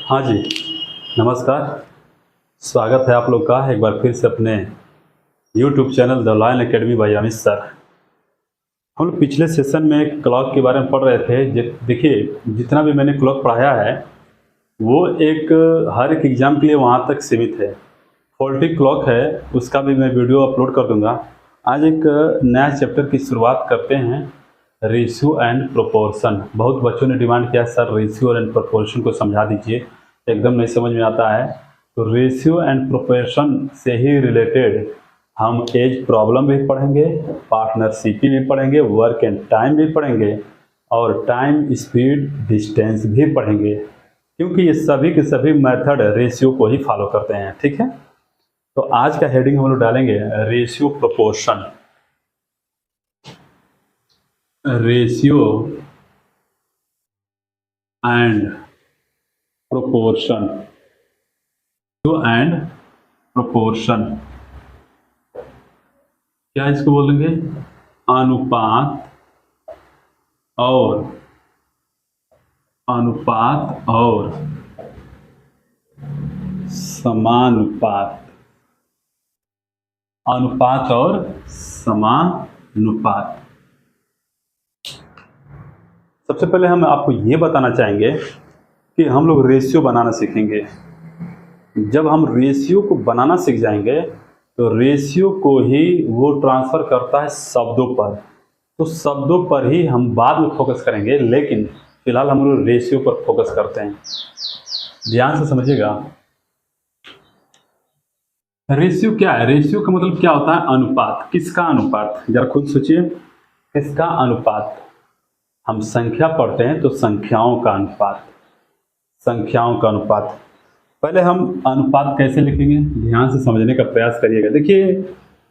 हाँ जी, नमस्कार। स्वागत है आप लोग का एक बार फिर से अपने YouTube channel the lion academy by Amit sir. हम लोग पिछले सेशन में क्लॉक के बारे में पढ़ रहे थे। देखिए, जितना भी मैंने क्लॉक पढ़ाया है वो एक हर एक एग्ज़ाम के लिए वहाँ तक सीमित है। फॉल्टी क्लॉक है, उसका भी मैं वीडियो अपलोड कर दूँगा। आज एक नया चैप्टर की शुरुआत करते हैं, रेशियो एंड प्रोपोर्शन। बहुत बच्चों ने डिमांड किया सर रेशियो एंड प्रोपोर्शन को समझा दीजिए, एकदम नहीं समझ में आता है। तो रेशियो एंड प्रोपोर्शन से ही रिलेटेड हम एज प्रॉब्लम भी पढ़ेंगे, पार्टनरशिप भी पढ़ेंगे, वर्क एंड टाइम भी पढ़ेंगे और टाइम स्पीड डिस्टेंस भी पढ़ेंगे, क्योंकि ये सभी के सभी मेथड रेशियो को ही फॉलो करते हैं। ठीक है, तो आज का हेडिंग हम लोग डालेंगे ratio proportion. Ratio and proportion, and proportion क्या इसको बोलेंगे? अनुपात और समानुपात। अनुपात और समानुपात। सबसे पहले हम आपको ये बताना चाहेंगे कि हम लोग रेशियो बनाना सीखेंगे। जब हम रेशियो को बनाना सीख जाएंगे तो रेशियो को ही वो ट्रांसफ़र करता है शब्दों पर, तो शब्दों पर ही हम बाद में फोकस करेंगे, लेकिन फिलहाल हम लोग रेशियो पर फोकस करते हैं। ध्यान से समझिएगा, रेशियो क्या है? रेशियो का मतलब क्या होता है? अनुपात। किसका अनुपात? जरा खुद सोचिए, किसका अनुपात? हम संख्या पढ़ते हैं तो संख्याओं का अनुपात, संख्याओं का अनुपात। पहले हम अनुपात कैसे लिखेंगे, ध्यान से समझने का प्रयास करिएगा। देखिए,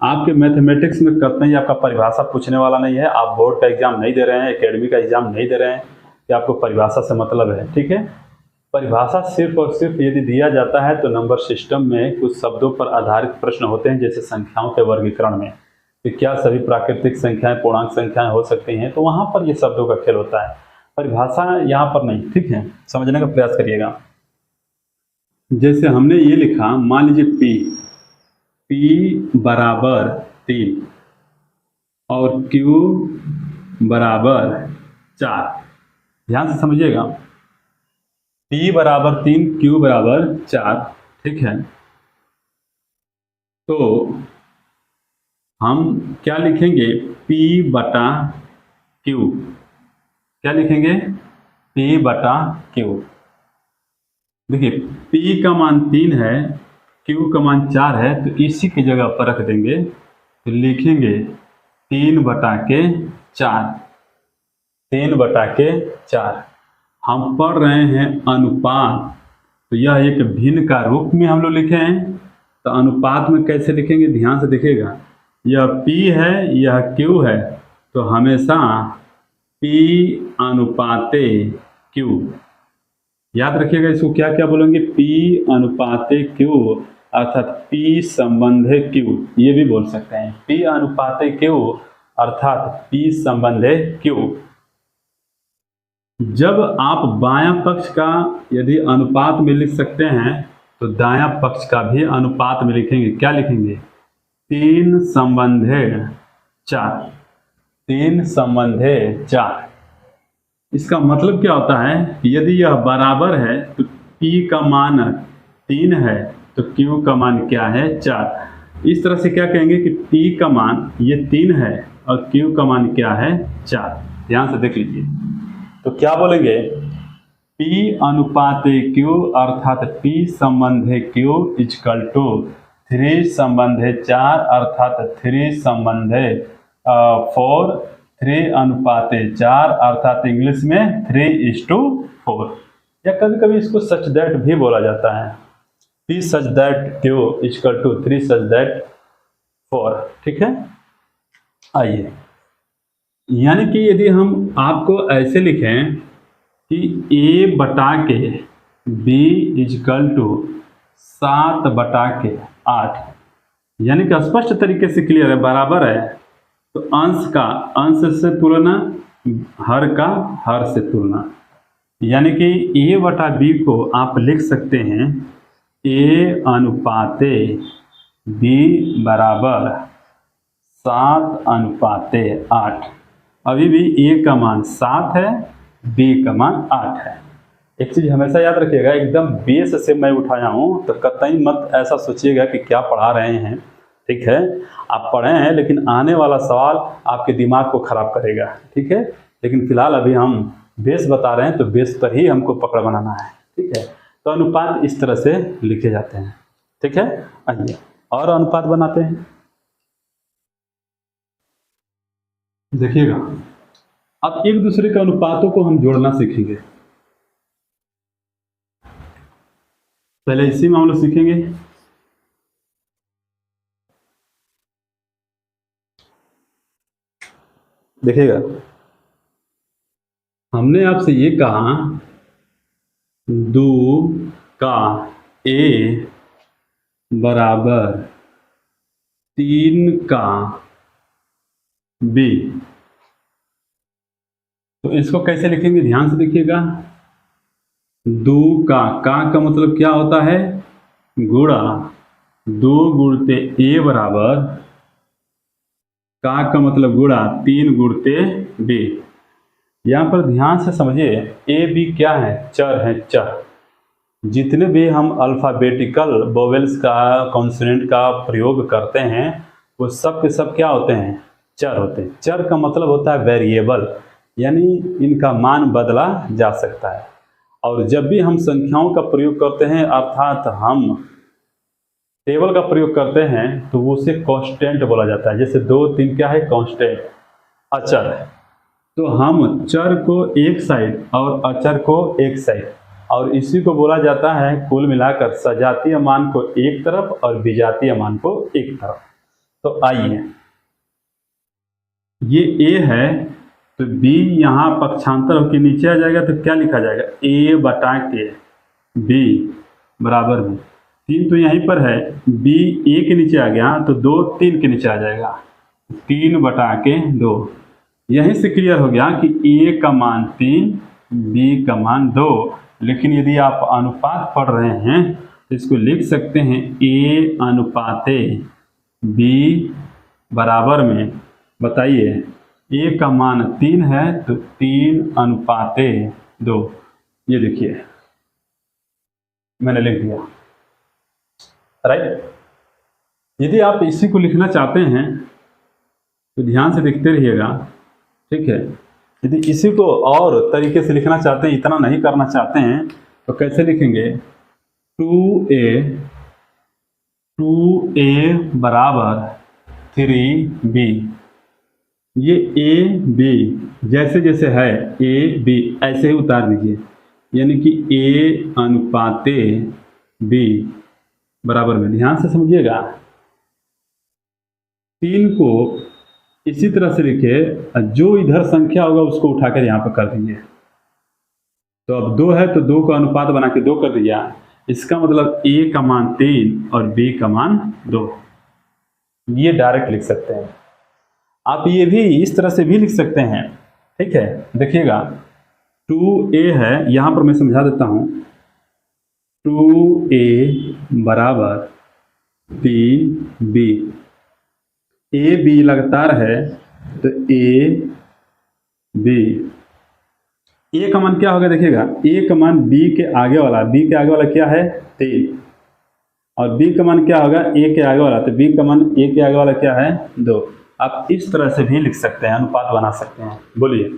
आपके मैथमेटिक्स में कतई आपका परिभाषा पूछने वाला नहीं है। आप बोर्ड का एग्जाम नहीं दे रहे हैं, एकेडमी का एग्जाम नहीं दे रहे हैं कि आपको परिभाषा से मतलब है। ठीक है, परिभाषा सिर्फ और सिर्फ यदि दिया जाता है तो नंबर सिस्टम में कुछ शब्दों पर आधारित प्रश्न होते हैं, जैसे संख्याओं के वर्गीकरण में कि क्या सभी प्राकृतिक संख्याएं पूर्णांक संख्याएं हो सकती हैं, तो वहाँ पर ये शब्दों का खेल होता है, परिभाषा यहाँ पर नहीं। ठीक है, समझने का प्रयास करिएगा। जैसे हमने ये लिखा, मान लीजिए P बराबर 3 और Q बराबर 4। ध्यान से समझिएगा, P बराबर 3, Q बराबर 4। ठीक है, तो हम क्या लिखेंगे? P बटा Q। क्या लिखेंगे? P बटा Q। देखिए, P का मान 3 है, Q का मान 4 है, तो इसी की जगह पर रख देंगे, तो लिखेंगे 3 बटा के 4। 3 बटा के 4। हम पढ़ रहे हैं अनुपात, तो यह एक भिन्न का रूप में हम लोग लिखे हैं। तो अनुपात में कैसे लिखेंगे, ध्यान से देखिएगा। यह P है, यह Q है, तो हमेशा P अनुपाते Q। याद रखिएगा, इसको क्या क्या बोलेंगे? P अनुपाते Q, अर्थात P संबंधे Q, ये भी बोल सकते हैं। P अनुपाते Q अर्थात P संबंधे Q। जब आप बायां पक्ष का यदि अनुपात में लिख सकते हैं तो दायां पक्ष का भी अनुपात में लिखेंगे। क्या लिखेंगे? 3 संबंधे 4। 3 संबंधे 4। इसका मतलब क्या होता है? यदि यह बराबर है तो P का मान 3 है तो Q का मान क्या है? 4। इस तरह से क्या कहेंगे कि P का मान ये 3 है और Q का मान क्या है? 4। ध्यान से देख लीजिए, तो क्या बोलेंगे? P अनुपाते Q अर्थात P संबंधे Q इक्वल टू 3 संबंधे 4 अर्थात 3 संबंधे 4। 3 अनुपाते 4 अर्थात इंग्लिश में 3:4, या कभी कभी इसको सच दैट भी बोला जाता है। P such that Q equal to 3 such that 4। ठीक है, आइए, यानी कि यदि हम आपको ऐसे लिखें कि A बटा के B इक्वल टू 7 बटा के 8, यानी कि स्पष्ट तरीके से क्लियर है, बराबर है, तो अंश का अंश से तुलना, हर का हर से तुलना। यानी कि ए बटा बी को आप लिख सकते हैं ए अनुपाते बी बराबर 7:8। अभी भी ए का मान 7 है, बी का मान 8 है। एक चीज़ हमेशा याद रखिएगा, एकदम बेस से मैं उठाया हूँ तो कतई मत ऐसा सोचिएगा कि क्या पढ़ा रहे हैं। ठीक है, आप पढ़े हैं लेकिन आने वाला सवाल आपके दिमाग को खराब करेगा। ठीक है, लेकिन फिलहाल अभी हम बेस बता रहे हैं तो बेस पर ही हमको पकड़ बनाना है। ठीक है, तो अनुपात इस तरह से लिखे जाते हैं। ठीक है, आइए और अनुपात बनाते हैं। देखिएगा, अब एक दूसरे के अनुपातों को हम जोड़ना सीखेंगे। पहले इसी में हम लोग सीखेंगे। देखिएगा, हमने आपसे ये कहा 2 का ए बराबर 3 का बी। तो इसको कैसे लिखेंगे, ध्यान से देखिएगा। 2 का मतलब क्या होता है, गुणा 2 गुणते ए बराबर का मतलब गुणा 3 गुणते बी। यहाँ पर ध्यान से समझिए, ए बी क्या है, चर है, चर। जितने भी हम अल्फ़ाबेटिकल वोवेल्स का, कॉन्सोनेंट का प्रयोग करते हैं वो सब के सब क्या होते हैं, चर होते हैं। चर का मतलब होता है वेरिएबल, यानी इनका मान बदला जा सकता है। और जब भी हम संख्याओं का प्रयोग करते हैं, अर्थात हम टेबल का प्रयोग करते हैं, तो उसे कांस्टेंट बोला जाता है। जैसे 2 3 क्या है, कांस्टेंट, अचर है। तो हम चर को एक साइड और अचर को एक साइड, और इसी को बोला जाता है कुल मिलाकर सजातीय मान को एक तरफ और विजातीय मान को एक तरफ। तो आइए, ये ए है तो बी यहाँ पक्षांतर होकर नीचे आ जाएगा, तो क्या लिखा जाएगा, ए बटा के बी बराबर में 3 तो यहीं पर है, बी ए के नीचे आ गया तो 2 3 के नीचे आ जाएगा, 3 बटा के 2। यहीं से क्लियर हो गया कि ए का मान 3, बी का मान 2। लेकिन यदि आप अनुपात पढ़ रहे हैं तो इसको लिख सकते हैं ए अनुपाते बी बराबर में, बताइए, ए का मान 3 है तो 3 अनुपाते 2। ये देखिए मैंने लिख दिया, राइट। यदि आप इसी को लिखना चाहते हैं तो ध्यान से देखते रहिएगा। ठीक है, यदि इसी को और तरीके से लिखना चाहते हैं, इतना नहीं करना चाहते हैं, तो कैसे लिखेंगे, 2a बराबर 3b। ये ए बी जैसे जैसे है, ए बी ऐसे ही उतार दीजिए, यानी कि ए अनुपाते बी बराबर में, ध्यान से समझिएगा, 3 को इसी तरह से लिखिए, जो इधर संख्या होगा उसको उठाकर यहाँ पर कर दीजिए। तो अब 2 है तो 2 का अनुपात बना के 2 कर दिया। इसका मतलब ए का मान 3 और बी का मान 2। ये डायरेक्ट लिख सकते हैं। आप ये भी इस तरह से भी लिख सकते हैं। ठीक है, देखिएगा, 2a है, यहाँ पर मैं समझा देता हूँ, 2a बराबर 3b। ए बी लगातार है तो ए बी, ए का मान क्या होगा, देखिएगा, ए का मान बी के आगे वाला, बी के आगे वाला क्या है 3, और बी का मान क्या होगा ए के आगे वाला, तो बी का मान ए के आगे वाला क्या है 2। आप इस तरह से भी लिख सकते हैं, अनुपात बना सकते हैं। बोलिए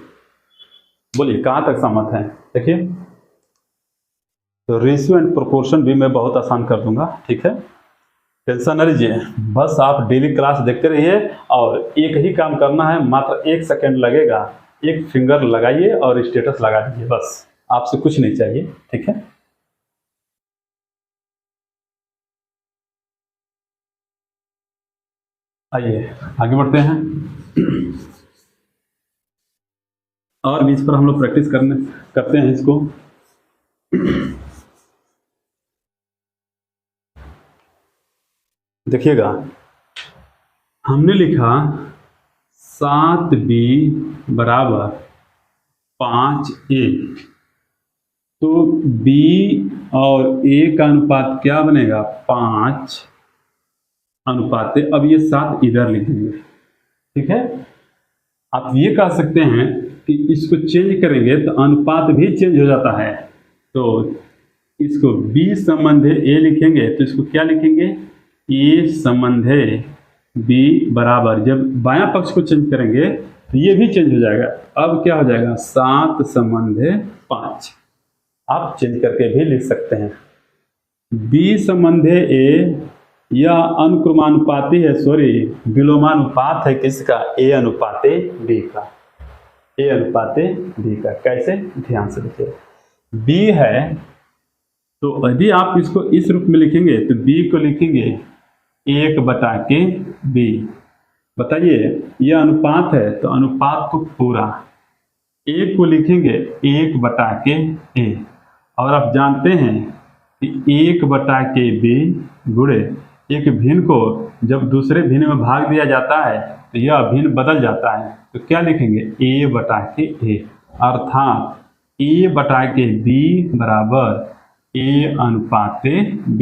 बोलिए कहाँ तक सहमत हैं। देखिए, तो रेशियो एंड प्रोपोर्शन भी मैं बहुत आसान कर दूंगा। ठीक है, टेंशन न लीजिए, बस आप डेली क्लास देखते रहिए और एक ही काम करना है, मात्र 1 सेकेंड लगेगा, एक फिंगर लगाइए और स्टेटस लगा दीजिए, बस आपसे कुछ नहीं चाहिए। ठीक है, आइए आगे बढ़ते हैं, और भी इस पर हम लोग प्रैक्टिस करते हैं इसको। देखिएगा, हमने लिखा 7b बराबर 5a। तो b और a का अनुपात क्या बनेगा, 5 अनुपात। अब ये 7 इधर लिखेंगे, ठीक है। आप ये कह सकते हैं कि इसको चेंज करेंगे तो अनुपात भी चेंज हो जाता है। तो इसको b संबंधे a लिखेंगे तो इसको क्या लिखेंगे, a संबंधे b बराबर, जब बायां पक्ष को चेंज करेंगे तो ये भी चेंज हो जाएगा। अब क्या हो जाएगा, 7 संबंधे 5। आप चेंज करके भी लिख सकते हैं। b संबंधे a यह अनुक्रमानुपाती है, सॉरी विलोमानुपात है किसका, a अनुपाते b का, a अनुपाते b का। कैसे, ध्यान से देखिए, b है तो यदि आप इसको इस रूप में लिखेंगे तो b को लिखेंगे 1/b। बताइए, यह अनुपात है तो अनुपात को पूरा, a को लिखेंगे 1/a। और आप जानते हैं कि 1/b गुणे एक भिन्न को जब दूसरे भिन्न में भाग दिया जाता है तो यह भिन्न बदल जाता है। तो क्या लिखेंगे, a/a, अर्थात a/b बराबर a अनुपाते b।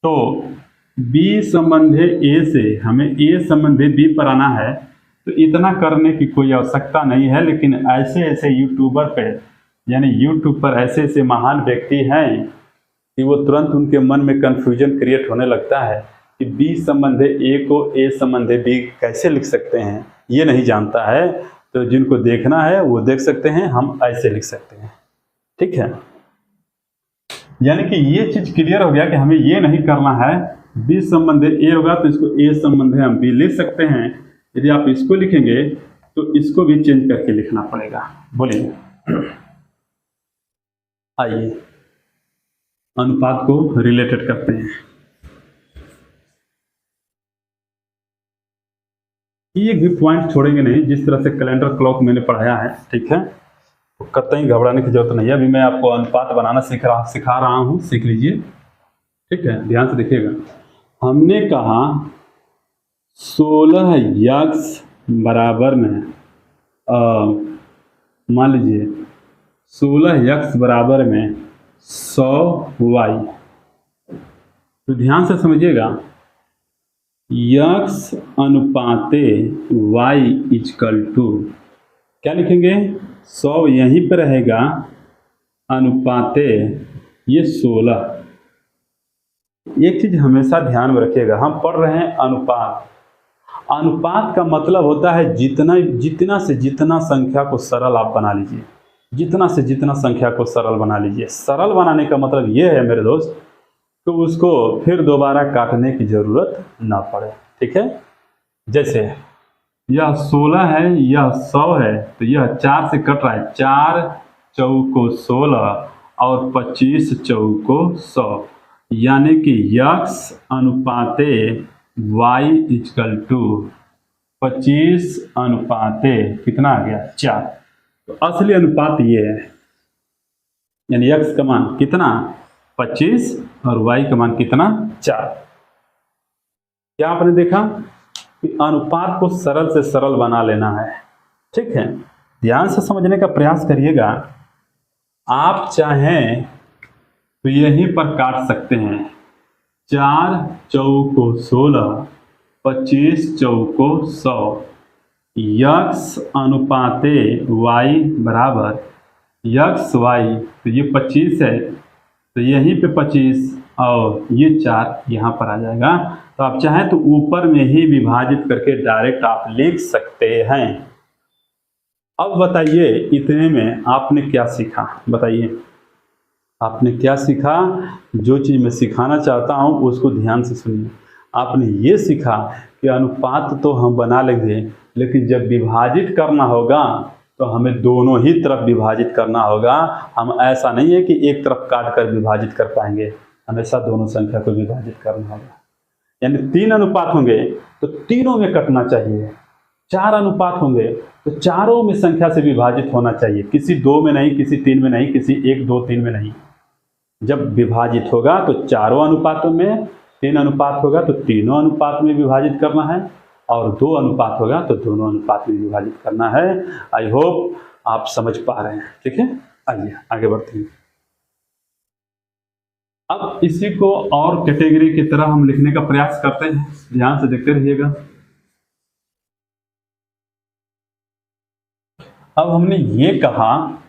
तो b संबंधे a से हमें a संबंधे b पर आना है, तो इतना करने की कोई आवश्यकता नहीं है। लेकिन ऐसे ऐसे यूट्यूबर पे, यानी यूट्यूब पर ऐसे ऐसे महान व्यक्ति हैं कि वो तुरंत उनके मन में कन्फ्यूजन क्रिएट होने लगता है कि b संबंधे a को a संबंधे b कैसे लिख सकते हैं, ये नहीं जानता है। तो जिनको देखना है वो देख सकते हैं, हम ऐसे लिख सकते हैं, ठीक है। यानी कि ये चीज क्लियर हो गया कि हमें ये नहीं करना है, b संबंधे a होगा तो इसको a संबंधे हम b लिख सकते हैं। यदि आप इसको लिखेंगे तो इसको भी चेंज करके लिखना पड़ेगा। बोलिए, आइए अनुपात को रिलेटेड करते हैं। एक भी पॉइंट छोड़ेंगे नहीं, जिस तरह से कैलेंडर क्लॉक मैंने पढ़ाया है, ठीक है, तो कतई घबराने की जरूरत नहीं है। अभी मैं आपको अनुपात बनाना सिखा रहा हूँ, सीख लीजिए, ठीक है, ध्यान से देखिएगा। हमने कहा 16x बराबर में, मान लीजिए 16x बराबर में 100y। तो ध्यान से समझिएगा, x अनुपाते y इक्वल टू, क्या लिखेंगे, 100 यहीं पर रहेगा, अनुपाते ये 16। एक चीज हमेशा ध्यान में रखिएगा, हम पढ़ रहे हैं अनुपात। अनुपात का मतलब होता है जितना से जितना संख्या को सरल आप बना लीजिए, जितना से जितना संख्या को सरल बना लीजिए। सरल बनाने का मतलब ये है मेरे दोस्त, तो उसको फिर दोबारा काटने की जरूरत ना पड़े, ठीक है। जैसे यह 16 है, यह 100 है, तो यह 4 से कट रहा है, 4 चौको 16 और 25 चौको 100, यानी कि x अनुपाते y इक्वल टू 25 अनुपाते कितना आ गया, 4। तो असली अनुपात ये है, यानी x का मान कितना, 25 और y का मान कितना, 4। क्या आपने देखा कि अनुपात को सरल से सरल बना लेना है, ठीक है। ध्यान से समझने का प्रयास करिएगा। आप चाहें तो यहीं पर काट सकते हैं, 4 चौको 16, 25 चौको 100, x अनुपाते y बराबर x y, तो ये 25 है तो यहीं पे 25 और ये 4 यहाँ पर आ जाएगा। तो आप चाहें तो ऊपर में ही विभाजित करके डायरेक्ट आप लिख सकते हैं। अब बताइए, इतने में आपने क्या सीखा, बताइए आपने क्या सीखा। जो चीज़ मैं सिखाना चाहता हूँ उसको ध्यान से सुनिए। आपने ये सीखा कि अनुपात तो हम बना लेंगे, लेकिन जब विभाजित करना होगा तो हमें दोनों ही तरफ विभाजित करना होगा। हम ऐसा नहीं है कि एक तरफ काट कर विभाजित कर पाएंगे, हमेशा दोनों संख्या को विभाजित करना होगा। यानी 3 अनुपात होंगे तो तीनों में कटना चाहिए, 4 अनुपात होंगे तो चारों में संख्या से विभाजित होना चाहिए, किसी 2 में नहीं, किसी 3 में नहीं, किसी 1 2 3 में नहीं। जब विभाजित होगा तो चारों अनुपातों में, 3 अनुपात होगा तो तीनों अनुपात में विभाजित करना है, और 2 अनुपात होगा तो दोनों अनुपात में विभाजित करना है। आई होप आप समझ पा रहे हैं, ठीक है। आइए आगे बढ़ते हैं। अब इसी को और कैटेगरी की तरह हम लिखने का प्रयास करते हैं, ध्यान से देखते रहिएगा। अब हमने ये कहा,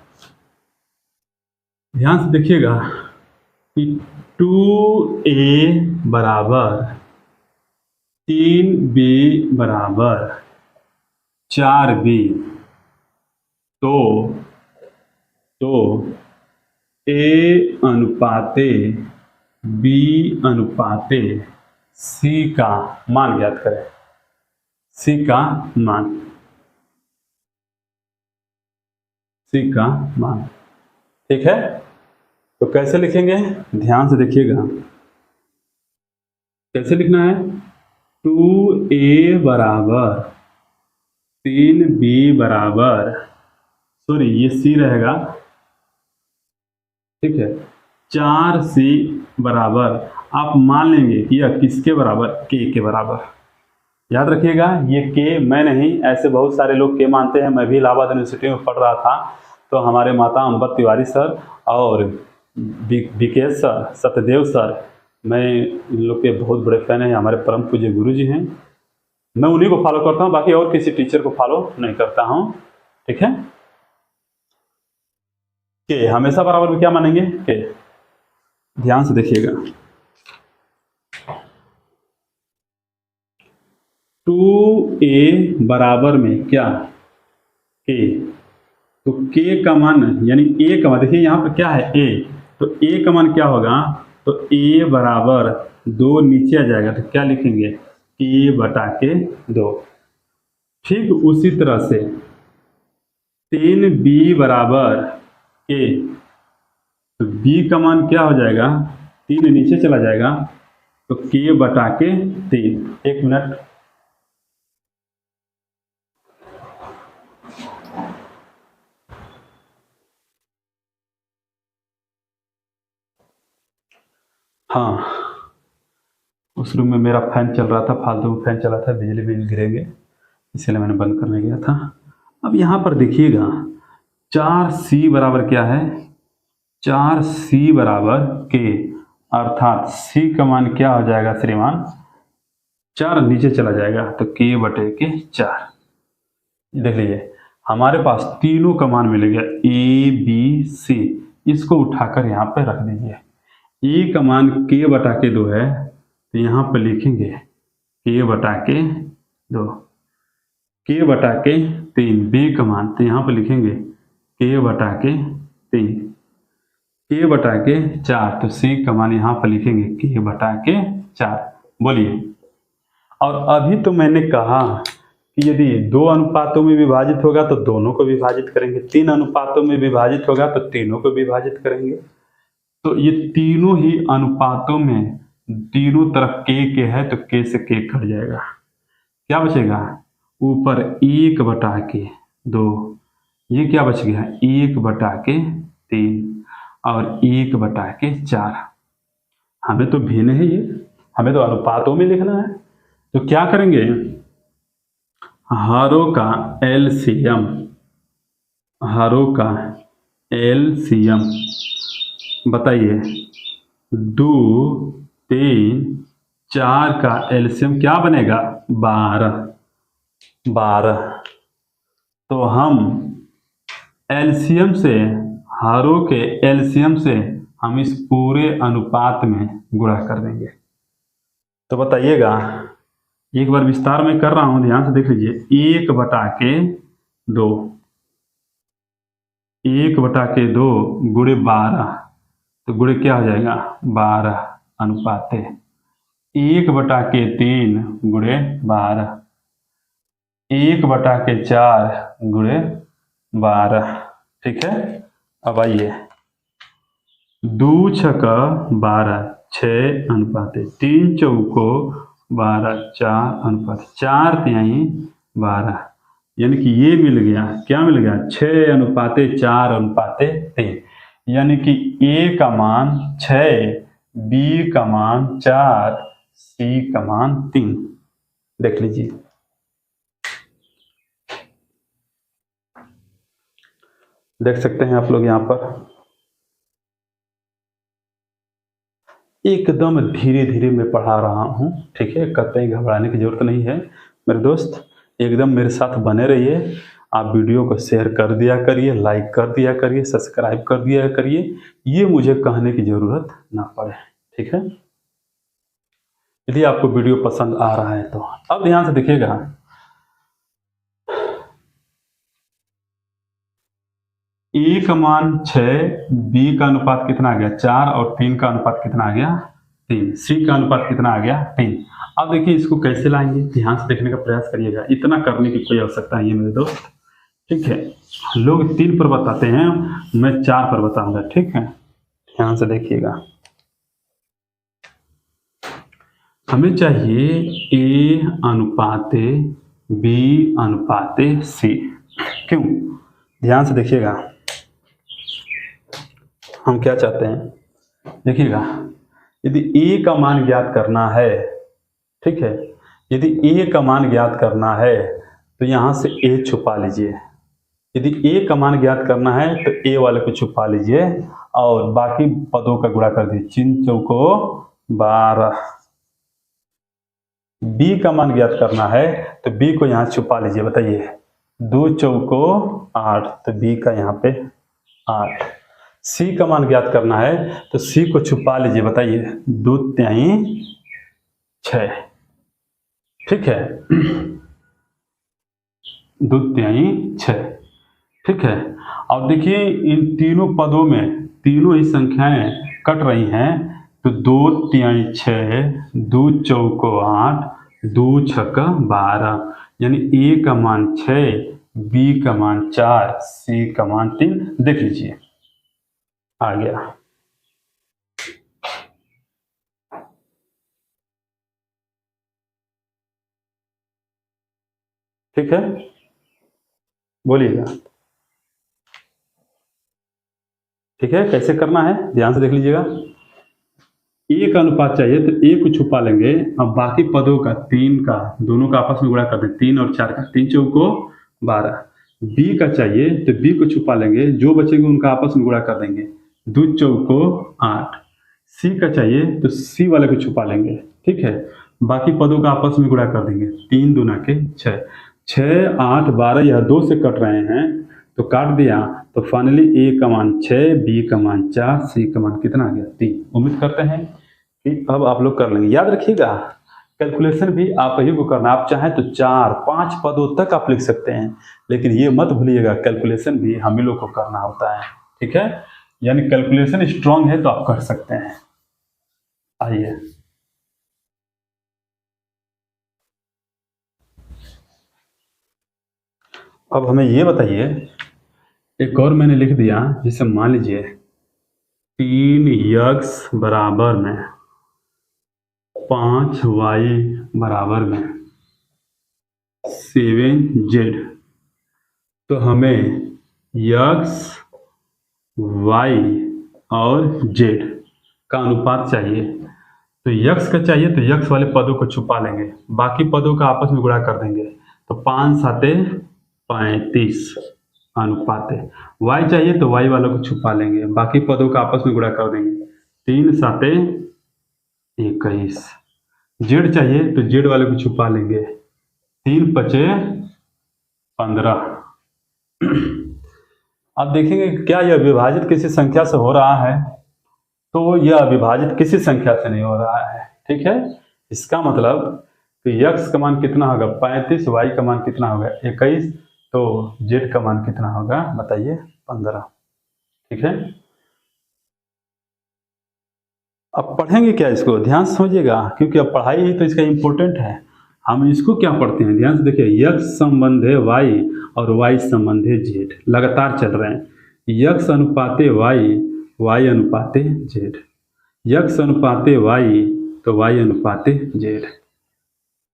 ध्यान से देखिएगा कि 2a बराबर 3b बराबर 4b, तो a अनुपाते b अनुपाते c का मान ज्ञात करें। c का मान, c का मान, ठीक है। तो कैसे लिखेंगे, ध्यान से देखिएगा। कैसे लिखना है, 2a बराबर 3b बराबर, सॉरी ये c रहेगा, ठीक है, 4c बराबर, आप मान लेंगे कि यह किसके बराबर, k के बराबर। याद रखिएगा ये k मैं नहीं, ऐसे बहुत सारे लोग k मानते हैं। मैं भी इलाहाबाद यूनिवर्सिटी में पढ़ रहा था, तो हमारे माता अम्बर तिवारी सर और विकेश सर, सत्यदेव सर, मैं इन लोग के बहुत बड़े फैन हैं, हमारे परम पूज्य गुरु जी हैं। मैं उन्हीं को फॉलो करता हूँ, बाकी और किसी टीचर को फॉलो नहीं करता हूँ, ठीक है। के हमेशा बराबर में क्या मानेंगे, के। ध्यान से देखिएगा, 2a बराबर में क्या, के। तो k का मान यानी a का मान, देखिए यहाँ पर क्या है, a, तो a का मान क्या होगा, तो a बराबर 2 नीचे आ जाएगा, तो क्या लिखेंगे, a बटा के 2। ठीक उसी तरह से 3b बराबर k, तो b का मान क्या हो जाएगा, 3 नीचे चला जाएगा, तो k बटा के 3। एक मिनट, हाँ उस रूम में मेरा फैन चल रहा था, फालतू में फैन चला था, बिजली बिल गिरेंगे, इसलिए मैंने बंद करने गया था। अब यहाँ पर देखिएगा 4c बराबर क्या है, 4c बराबर k, अर्थात c का मान क्या हो जाएगा श्रीमान, 4 नीचे चला जाएगा, तो k बटे के 4। देख लीजिए हमारे पास तीनों का मान मिल गया, a b c, इसको उठाकर यहाँ पे रख दीजिए। a का मान k बटा के 2 है, तो यहाँ पर लिखेंगे k बटा के 2, k बटा के 3, b का मान, तो यहाँ पर लिखेंगे k बटा के 3, k बटा के 4, तो c का मान यहाँ पर लिखेंगे k बटा के 4। बोलिए, और अभी तो मैंने कहा कि यदि 2 अनुपातों में विभाजित होगा तो दोनों को विभाजित करेंगे, 3 अनुपातों में विभाजित होगा तो तीनों को विभाजित करेंगे। तो ये तीनों ही अनुपातों में तीनों तरफ के है, तो के से के कट जाएगा, क्या बचेगा, ऊपर 1 बटा के 2, ये क्या बच गया, 1 बटा के 3 और 1 बटा के 4। हमें तो भिन्न है ये, हमें तो अनुपातों में लिखना है। तो क्या करेंगे, हरों का एलसीएम, हरों का एलसीएम बताइए, 2 3 4 का एलसीएम क्या बनेगा, 12। तो हम एलसीएम से, हरों के एलसीएम से हम इस पूरे अनुपात में गुणा कर देंगे। तो बताइएगा, एक बार विस्तार में कर रहा हूं, ध्यान से देख लीजिए, 1 बटा के 2, 1 बटा के 2 गुणे 12, तो गुणे क्या हो जाएगा, 12 अनुपाते 1 बटा के 3 गुणे 12, 1 बटा के 4 गुणे 12, ठीक है। अब आइए, 2 छक 12, 6 अनुपाते 3 चौको 12, 4 अनुपात 4 तिहाई 12, यानी कि ये मिल गया, क्या मिल गया, 6 अनुपाते 4 अनुपाते 3, यानी कि a का मान 6, b का मान 4, c का मान 3। देख लीजिए, देख सकते हैं आप लोग यहाँ पर, एकदम धीरे धीरे मैं पढ़ा रहा हूँ, ठीक है, कतई घबराने की जरूरत नहीं है मेरे दोस्त। एकदम मेरे साथ बने रहिए। आप वीडियो को शेयर कर दिया करिए, लाइक कर दिया करिए, सब्सक्राइब कर दिया करिए, ये मुझे कहने की ज़रूरत ना पड़े, ठीक है। यदि आपको वीडियो पसंद आ रहा है तो अब ध्यान से देखिएगा। ए का मान 6, बी का अनुपात कितना आ गया 4 और 3 का अनुपात कितना आ गया 3, सी का अनुपात कितना आ गया 3। अब देखिए इसको कैसे लाएंगे, ध्यान से देखने का प्रयास करिएगा, इतना करने की कोई आवश्यकता नहीं है मेरे दोस्त, ठीक है। लोग 3 पर बताते हैं, मैं 4 पर बताऊंगा, ठीक है। ध्यान से देखिएगा, हमें चाहिए ए अनुपाते बी अनुपाते सी। क्यों? ध्यान से देखिएगा, हम क्या चाहते हैं, देखिएगा, यदि ए का मान ज्ञात करना है, ठीक है, यदि ए का मान ज्ञात करना है तो यहां से ए छुपा लीजिए। यदि ए का मान ज्ञात करना है तो ए वाले को छुपा लीजिए और बाकी पदों का गुणा कर दीजिए। 3 चौको 12। बी का मान ज्ञात करना है तो बी को यहाँ छुपा लीजिए, बताइए 2 चौको 8, तो बी का यहाँ पे 8। सी का मान ज्ञात करना है तो सी को छुपा लीजिए, बताइए 2 तिहाई 6, ठीक है, 2 तिहाई 6, ठीक है। अब देखिए इन तीनों पदों में तीनों ही संख्याएं कट रही हैं, तो 2 तिहाई 6, 2 चौको 8, 2 छक्का 12, यानी ए का मान 6, बी का मान 4, सी का मान 3। देख लीजिए आ गया, ठीक है, बोलिएगा, ठीक है। कैसे करना है ध्यान से देख लीजिएगा। ए का अनुपात चाहिए तो ए को छुपा लेंगे, अब बाकी पदों का 3 का दोनों का आपस में गुणा कर दें, 3 और 4 का, 3 चौको 12। बी का चाहिए तो बी को छुपा लेंगे, जो बचेंगे उनका आपस में गुणा कर देंगे, 2 चौको 8। सी का चाहिए तो सी वाले को छुपा लेंगे, ठीक है, बाकी पदों का आपस में गुणा कर देंगे, 3 दूना के 6, 6 8 12, यह 2 से कट रहे हैं तो काट दिया, तो फाइनली ए का मान 6, बी का मान 4, सी का मान कितना आ गया 3। उम्मीद करते हैं कि अब आप लोग कर लेंगे। याद रखिएगा कैलकुलेशन भी आप ही को करना, आप चाहें तो 4-5 पदों तक आप लिख सकते हैं, लेकिन ये मत भूलिएगा कैलकुलेशन भी हम ही लोग को करना होता है, ठीक है। यानी कैलकुलेशन स्ट्रांग है तो आप कर सकते हैं। आइए अब हमें ये बताइए, एक और मैंने लिख दिया, जिसे मान लीजिए 3x बराबर में 5y बराबर में 7z, तो हमें x y और z का अनुपात चाहिए। तो x का चाहिए तो x वाले पदों को छुपा लेंगे, बाकी पदों का आपस में गुणा कर देंगे, तो 5 7 35 अनुपात है। y चाहिए तो y वालों को छुपा लेंगे, बाकी पदों का आपस में गुणा कर देंगे, 3 7 21। z चाहिए तो z वाले को छुपा लेंगे, 3 5 15। अब देखेंगे क्या यह विभाजित किसी संख्या से हो रहा है, तो यह विभाजित किसी संख्या से नहीं हो रहा है, ठीक है। इसका मतलब तो x का मान कितना होगा 35, y का मान कितना होगा 21, तो z का मान कितना होगा बताइए 15, ठीक है। अब पढ़ेंगे क्या, इसको ध्यान से समझिएगा, क्योंकि अब पढ़ाई ही तो इसका इम्पोर्टेंट है। हम इसको क्या पढ़ते हैं, ध्यान से देखिए, x संबंधे y और y संबंधे z लगातार चल रहे हैं, x अनुपाते y, y अनुपाते z, x अनुपाते y तो y अनुपाते z,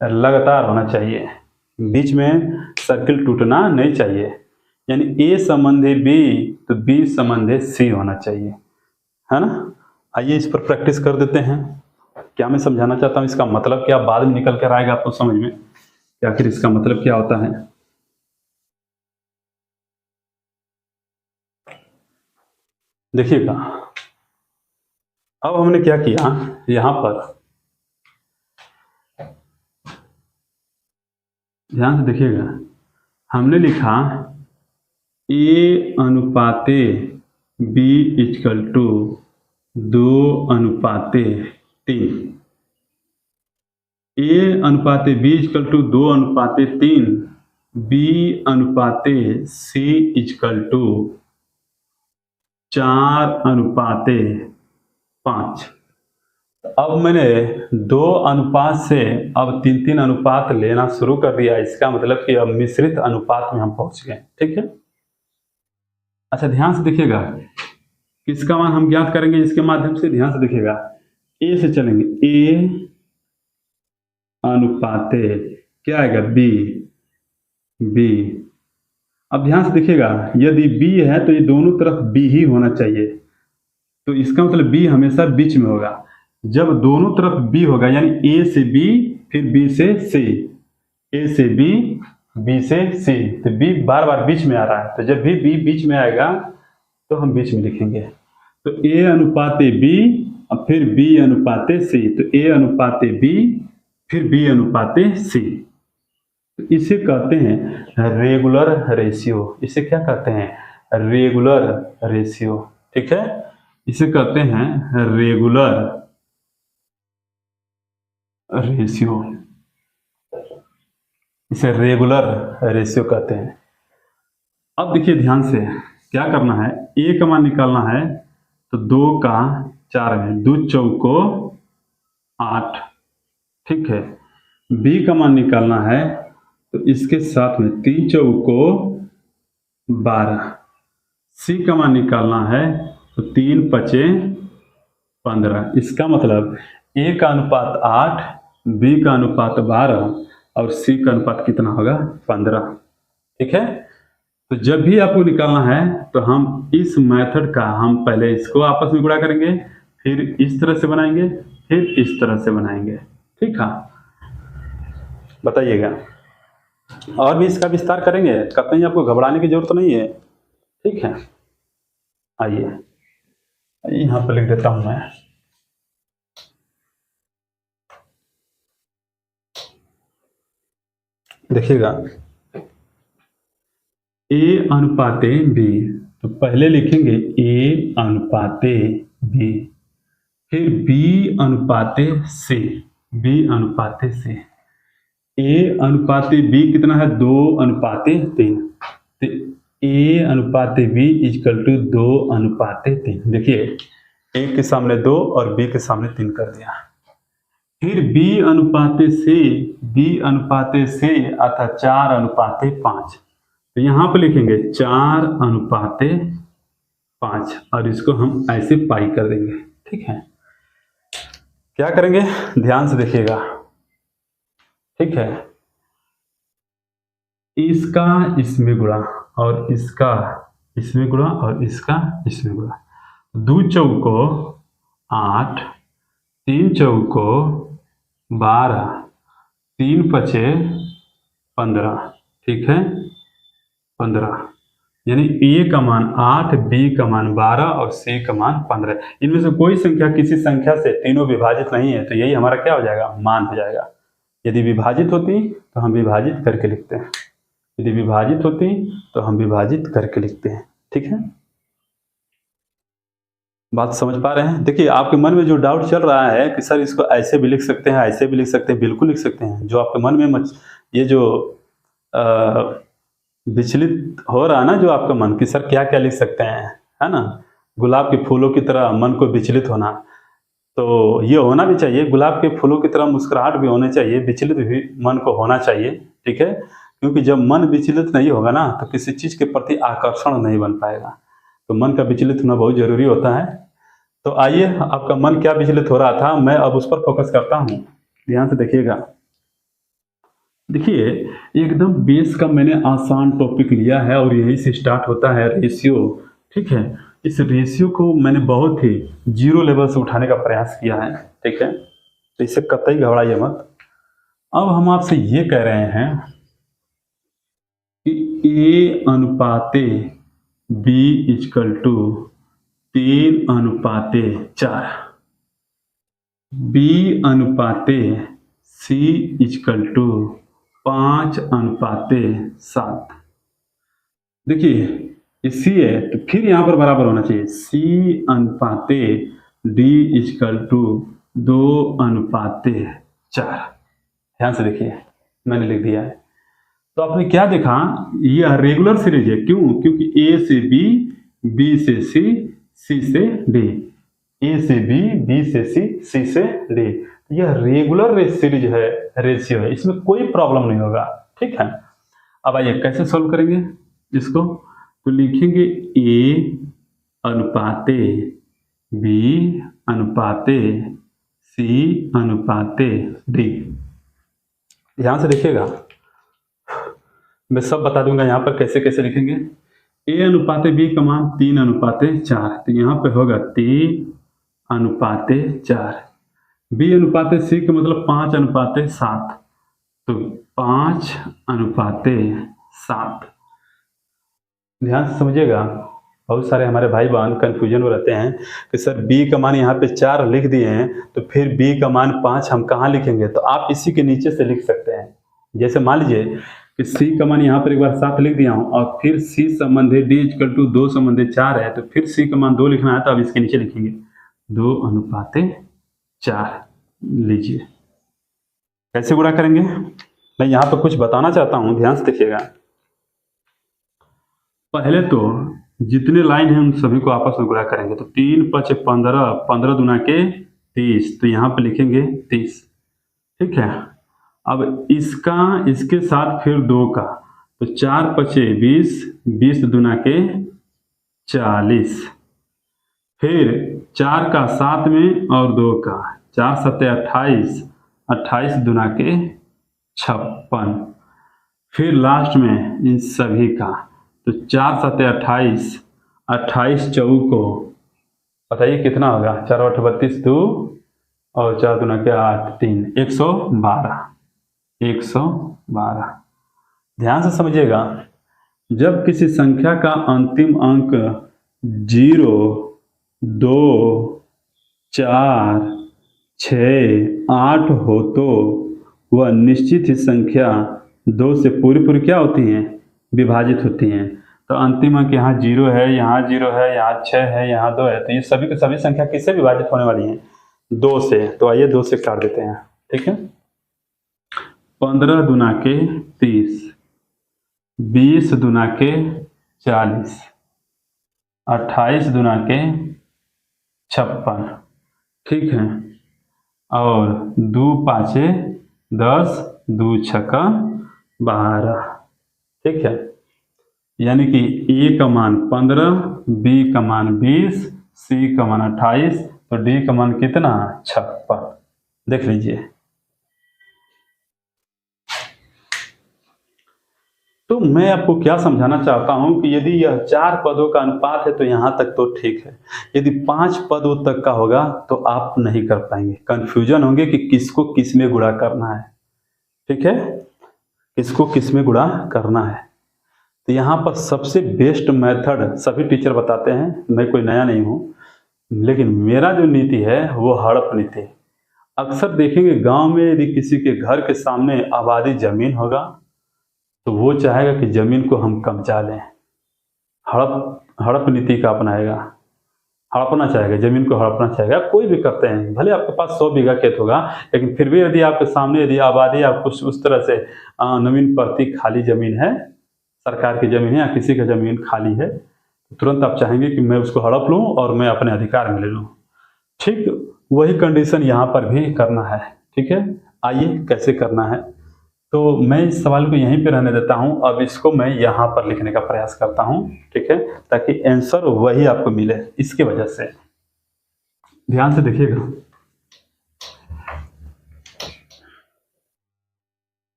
लगातार होना चाहिए, बीच में सर्किल टूटना नहीं चाहिए। यानी a संबंधे b तो b संबंधे c होना चाहिए, है ना। आइए इस पर प्रैक्टिस कर देते हैं। क्या मैं समझाना चाहता हूँ, इसका मतलब क्या बाद में निकल कर आएगा आपको समझ में कि आखिर इसका मतलब क्या होता है। देखिएगा, अब हमने क्या किया, यहां पर ध्यान से देखिएगा, हमने लिखा ए अनुपाते बी इक्वल टू 2:3। ए अनुपाते बी इक्वल टू 2:3, बी अनुपाते सी इक्वल टू 4:5। अब मैंने 2 अनुपात से अब 3-3 अनुपात लेना शुरू कर दिया। इसका मतलब कि अब मिश्रित अनुपात में हम पहुंच गए। ठीक है, अच्छा ध्यान से देखिएगा, किसका मान हम ज्ञात करेंगे इसके माध्यम से, ध्यान से देखिएगा, ए से चलेंगे, ए अनुपाते क्या आएगा, बी। बी, अब ध्यान से देखिएगा, यदि बी है तो ये दोनों तरफ बी ही होना चाहिए, तो इसका मतलब बी हमेशा बीच में होगा। जब दोनों तरफ बी होगा यानी ए से बी फिर बी से सी, ए से बी, बी से सी, तो बी बार बार बीच में आ रहा है, तो जब भी बी बीच में आएगा तो हम बीच में लिखेंगे। तो ए अनुपाते बी और फिर बी अनुपाते सी, तो ए अनुपाते बी फिर बी अनुपाते सी। तो इसे कहते हैं रेगुलर रेशियो। इसे क्या कहते हैं, रेगुलर रेशियो। ठीक है, इसे कहते हैं रेगुलर रेशियो, इसे रेगुलर रेशियो कहते हैं। अब देखिए ध्यान से, क्या करना है, ए का मान निकालना है तो 2 का 4 में 2 चौको 8। ठीक है, बी का मान निकालना है तो इसके साथ में 3 चौको 12। सी का मान निकालना है तो 3 पचे 15। इसका मतलब ए का अनुपात 8, बी का अनुपात 12 और सी का अनुपात कितना होगा, 15। ठीक है, तो जब भी आपको निकालना है तो हम इस मेथड का, हम पहले इसको आपस में गुणा करेंगे, फिर इस तरह से बनाएंगे, फिर इस तरह से बनाएंगे। ठीक है, बताइएगा, और भी इसका विस्तार करेंगे, कहीं आपको घबराने की जरूरत नहीं है। ठीक है, आइए यहां पर लिख देता हूं मैं, देखिएगा, ए अनुपाते बी, तो पहले लिखेंगे ए अनुपाते बी, फिर बी अनुपाते सी, बी अनुपाते सी। ए अनुपाते बी कितना है, 2:3, तो ए अनुपाते बी इक्वल टू 2:3। देखिए, ए के सामने 2 और बी के सामने 3 कर दिया। फिर बी अनुपाते से, बी अनुपाते से अर्थात 4:5, तो यहां पर लिखेंगे 4:5 और इसको हम ऐसे पाई कर देंगे। ठीक है, क्या करेंगे, ध्यान से देखिएगा। ठीक है, इसका इसमें गुणा और इसका इसमें गुणा और इसका इसमें गुणा, 2 चौको 8, 3 चौको 12, 3 पचे 15। ठीक है, 15, यानी ए का मान 8, बी का मान 12 और सी का मान 15। इनमें से कोई संख्या किसी संख्या से तीनों विभाजित नहीं है, तो यही हमारा क्या हो जाएगा, मान हो जाएगा। यदि विभाजित होती तो हम विभाजित करके लिखते हैं, यदि विभाजित होती तो हम विभाजित करके लिखते हैं। ठीक है, बात समझ पा रहे हैं। देखिए, आपके मन में जो डाउट चल रहा है कि सर इसको ऐसे भी लिख सकते हैं, ऐसे भी लिख सकते हैं, बिल्कुल लिख सकते हैं। जो आपके मन में ये जो विचलित हो रहा है ना, जो आपका मन कि सर क्या क्या लिख सकते हैं, है ना, गुलाब के फूलों की तरह मन को विचलित होना, तो ये होना भी चाहिए। गुलाब के फूलों की तरह मुस्कुराहट भी होनी चाहिए, विचलित भी मन को होना चाहिए। ठीक है, क्योंकि जब मन विचलित नहीं होगा ना तो किसी चीज के प्रति आकर्षण नहीं बन पाएगा, तो मन का विचलित होना बहुत जरूरी होता है। तो आइए, आपका मन क्या विचलित हो रहा था, मैं अब उस पर फोकस करता हूं, ध्यान से देखिएगा। देखिए, एकदम बेस का मैंने आसान टॉपिक लिया है और यहीं से स्टार्ट होता है रेशियो। ठीक है, इस रेशियो को मैंने बहुत ही जीरो लेवल से उठाने का प्रयास किया है। ठीक है, तो इससे कतई घबराइए मत। अब हम आपसे ये कह रहे हैं कि ए अनुपाते बी इक्वल टू 3:4, B अनुपाते C इक्वल टू 5:7। देखिए ये C है तो फिर यहाँ पर बराबर होना चाहिए C अनुपाते D इक्वल टू 2:4। ध्यान से देखिए मैंने लिख दिया है। तो आपने क्या देखा, यह रेगुलर सीरीज है। क्यों? क्योंकि A से B, B से C, C से D, A से B, B से C, C से D। यह रेगुलर सीरीज है, रेशियो है, इसमें कोई प्रॉब्लम नहीं होगा। ठीक है, अब आइए कैसे सॉल्व करेंगे इसको। तो लिखेंगे A अनुपाते B अनुपाते C अनुपाते D। ध्यान से देखिएगा, मैं सब बता दूंगा यहाँ पर कैसे कैसे लिखेंगे। A अनुपाते B का मान 3:4, तो यहाँ पे होगा 3:4। B अनुपाते C का मतलब 5:7, तो 5:7। ध्यान से समझिएगा, बहुत सारे हमारे भाई बहन कंफ्यूजन में रहते हैं कि सर B का मान यहाँ पे 4 लिख दिए हैं तो फिर B का मान 5 हम कहाँ लिखेंगे। तो आप इसी के नीचे से लिख सकते हैं। जैसे मान लीजिए कि C का मान यहाँ पर एक बार 7 लिख दिया हूँ और फिर C संबंधी D इक्वल टू 2:4 है, तो फिर C का मान 2 लिखना है, तो अब इसके नीचे लिखेंगे 2:4 लीजिए। कैसे गुणा करेंगे, मैं यहाँ पर कुछ बताना चाहता हूँ, ध्यान से देखिएगा। पहले तो जितने लाइन हैं उन सभी को आपस में गुणा करेंगे। तो 3×5 = 15, 15 दूना के 30, तो यहाँ पे लिखेंगे 30। ठीक है, अब इसका इसके साथ फिर 2 का, तो 4×5 = 20, 20 दूना के 40, फिर 4 का 7 में और 2 का, 4×7 = 28, 28 दूना के 56, फिर लास्ट में इन सभी का, तो 4×7 = 28, 28 चौको बताइए कितना होगा, 4×8 = 32, 2 और 4 दूना के 8, 3, 112, 112। ध्यान से समझिएगा, जब किसी संख्या का अंतिम अंक 0, 2, 4, 6, 8 हो तो वह निश्चित ही संख्या 2 से पूरी क्या होती हैं, विभाजित होती हैं। तो अंतिम अंक यहाँ 0 है, यहाँ 0 है, यहाँ 6 है, यहाँ 2 है, तो ये सभी की सभी संख्या किससे विभाजित होने वाली हैं, 2 से। तो आइए 2 से काट देते हैं। ठीक है, 15 दूना के 30, 20 दूना के 40, 28 दूना के 56। ठीक है, और 2×5 = 10, 2×6 = 12। ठीक है, यानी कि A का मान 15, B का मान 20, C का मान 28, तो D का मान कितना, 56। देख लीजिए। तो मैं आपको क्या समझाना चाहता हूं कि यदि यह 4 पदों का अनुपात है तो यहां तक तो ठीक है, यदि 5 पदों तक का होगा तो आप नहीं कर पाएंगे, कंफ्यूजन होंगे कि किसको किस में गुणा करना है। ठीक है, किसको किस में गुणा करना है। तो यहाँ पर सबसे बेस्ट मेथड सभी टीचर बताते हैं, मैं कोई नया नहीं हूँ, लेकिन मेरा जो नीति है वो हड़प नीति। अक्सर देखेंगे गांव में यदि किसी के घर के सामने आबादी जमीन होगा तो वो चाहेगा कि जमीन को हम कब्जा लें, हड़प नीति का अपनाएगा, हड़पना चाहेगा, जमीन को हड़पना चाहेगा। कोई भी करते हैं, भले आपके पास 100 बीघा खेत होगा, लेकिन फिर भी यदि आपके सामने यदि आबादी या कुछ उस तरह से नवीन प्रति खाली जमीन है, सरकार की जमीन है या किसी का जमीन खाली है, तो तुरंत आप चाहेंगे कि मैं उसको हड़प लूं और मैं अपने अधिकार में ले लूं। ठीक वही कंडीशन यहाँ पर भी करना है। ठीक है, आइए कैसे करना है। तो मैं इस सवाल को यहीं पे रहने देता हूं, अब इसको मैं यहाँ पर लिखने का प्रयास करता हूं। ठीक है, ताकि आंसर वही आपको मिले, इसकी वजह से ध्यान से देखिएगा।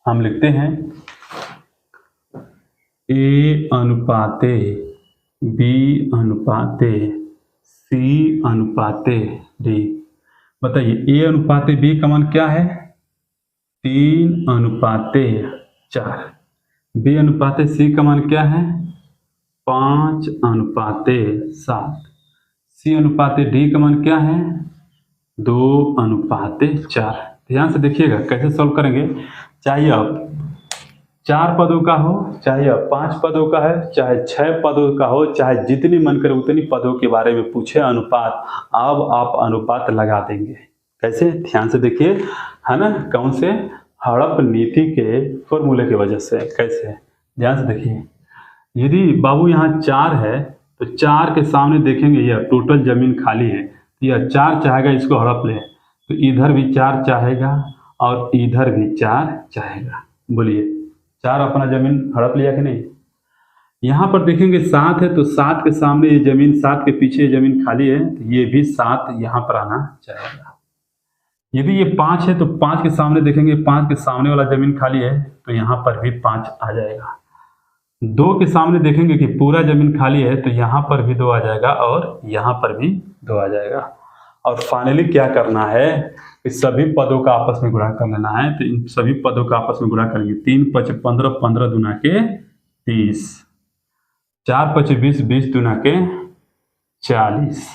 हम लिखते हैं A अनुपाते B अनुपाते C अनुपाते D। बताइए A अनुपाते B का मान क्या है, 3:4। B अनुपाते C का मान क्या है, 5:7। C अनुपात D का मान क्या है? 2:4। ध्यान से देखिएगा कैसे सॉल्व करेंगे। चाहे अब 4 पदों का हो, चाहे अब 5 पदों का है, चाहे 6 पदों का हो, चाहे जितनी मन करे उतनी पदों के बारे में पूछे अनुपात, अब आप अनुपात लगा देंगे। कैसे? ध्यान से देखिए, है ना। कौन से? हड़प नीति के फॉर्मूले की वजह से। कैसे? ध्यान से देखिए, यदि बाबू यहाँ 4 है तो 4 के सामने देखेंगे यह टोटल जमीन खाली है, तो यह 4 चाहेगा इसको हड़प ले, तो इधर भी 4 चाहेगा और इधर भी 4 चाहेगा। बोलिए, 4 अपना जमीन हड़प लिया कि नहीं? यहाँ पर देखेंगे 7 है तो 7 के सामने ये जमीन, 7 के पीछे ये जमीन खाली है, तो ये भी 7 यहाँ पर आना चाहेगा। यदि ये 5 है तो 5 के सामने देखेंगे, 5 के सामने वाला जमीन खाली है, तो यहाँ पर भी 5 आ जाएगा। 2 के सामने देखेंगे कि पूरा जमीन खाली है, तो यहाँ पर भी 2 आ जाएगा और यहाँ पर भी 2 आ जाएगा। और फाइनली क्या करना है कि सभी पदों का आपस में गुणा कर लेना है। तो इन सभी पदों का आपस में गुणा करेंगे। 3 × 5 = 15, 15 दूना के 30, 4 × 5 = 20, 20 दूना के 40।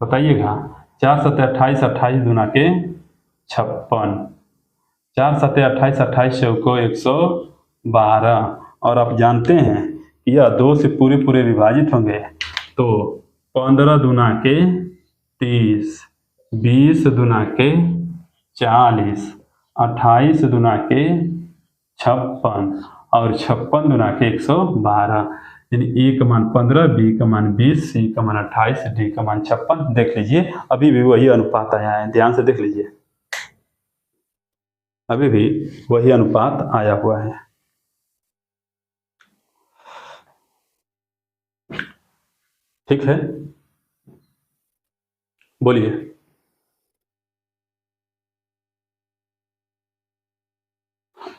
बताइएगा, 4 × 7 = 28, 28 दूना के 56, 4 × 7 = 28, 28 चौको 112। और आप जानते हैं कि यह 2 से पूरे विभाजित होंगे, तो 15 दूना के 30, 20 दूना के 40, 28 दूना के 56 और 56 दूना के 112। यानी A का मान 15, B का मान 20, C का मान 28, D का मान 56। देख लीजिए, अभी भी वही अनुपात आया है। ध्यान से देख लीजिए, अभी भी वही अनुपात आया हुआ है। ठीक है, बोलिए।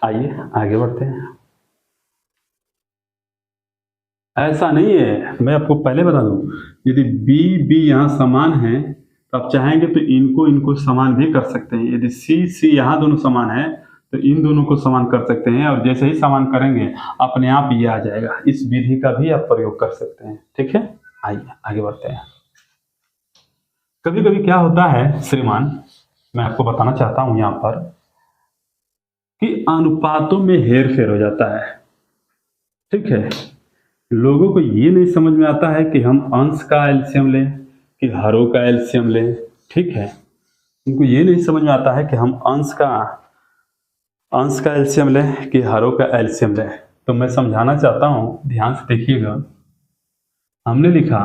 आइए आगे बढ़ते हैं। ऐसा नहीं है, मैं आपको पहले बता दूं, यदि बी बी यहाँ समान है तो आप चाहेंगे तो इनको समान भी कर सकते हैं। यदि सी सी यहाँ दोनों समान है तो इन दोनों को समान कर सकते हैं, और जैसे ही समान करेंगे अपने आप ये आ जाएगा। इस विधि का भी आप प्रयोग कर सकते हैं। ठीक है, आइए आगे बढ़ते हैं। कभी कभी क्या होता है श्रीमान, मैं आपको बताना चाहता हूं यहाँ पर कि अनुपातों में हेर फेर हो जाता है। ठीक है, लोगों को ये नहीं समझ में आता है कि हम अंश का एलसीएम लें कि हरों का एलसीएम लें। ठीक है, उनको ये नहीं समझ में आता है कि हम अंश का एलसीएम लें कि हरों का एलसीएम लें। तो मैं समझाना चाहता हूं, ध्यान से देखिएगा। हमने लिखा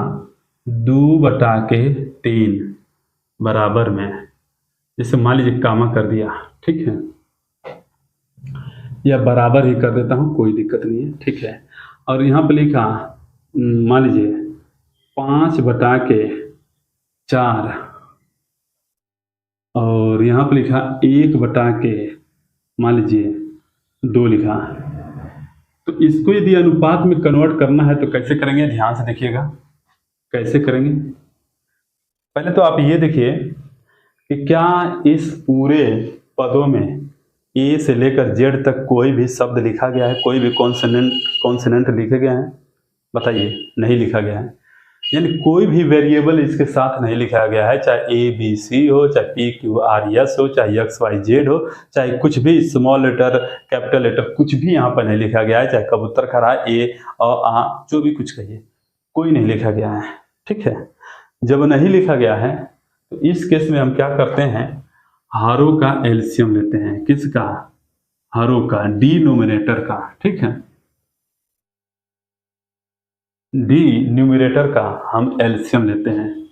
2/3 बराबर में, जैसे मान लीजिए कामा कर दिया। ठीक है, या बराबर ही कर देता हूं, कोई दिक्कत नहीं है। ठीक है, और यहाँ पे लिखा मान लीजिए 5/4 और यहाँ पे लिखा 1/, मान लीजिए 2 लिखा। तो इसको यदि अनुपात में कन्वर्ट करना है तो कैसे करेंगे? ध्यान से देखिएगा कैसे करेंगे। पहले तो आप ये देखिए कि क्या इस पूरे पदों में ए से लेकर जेड तक कोई भी शब्द लिखा गया है, कोई भी कॉन्सोनेंट लिखे गए हैं? बताइए, नहीं लिखा गया है। यानी कोई भी वेरिएबल इसके साथ नहीं लिखा गया है, चाहे ए बी सी हो, चाहे पी क्यू आर एस हो, चाहे एक्स वाई जेड हो, चाहे कुछ भी स्मॉल लेटर कैपिटल लेटर कुछ भी यहाँ पर नहीं लिखा गया है, चाहे कबूतर खड़ा ए आ जो भी कुछ कहिए, कोई नहीं लिखा गया है। ठीक है, जब नहीं लिखा गया है तो इस केस में हम क्या करते हैं, हरों का एलसीएम लेते हैं। किसका? हरों का, डिनोमिनेटर का। ठीक है, डी न्यूमरेटर का हम एलसीएम लेते हैं,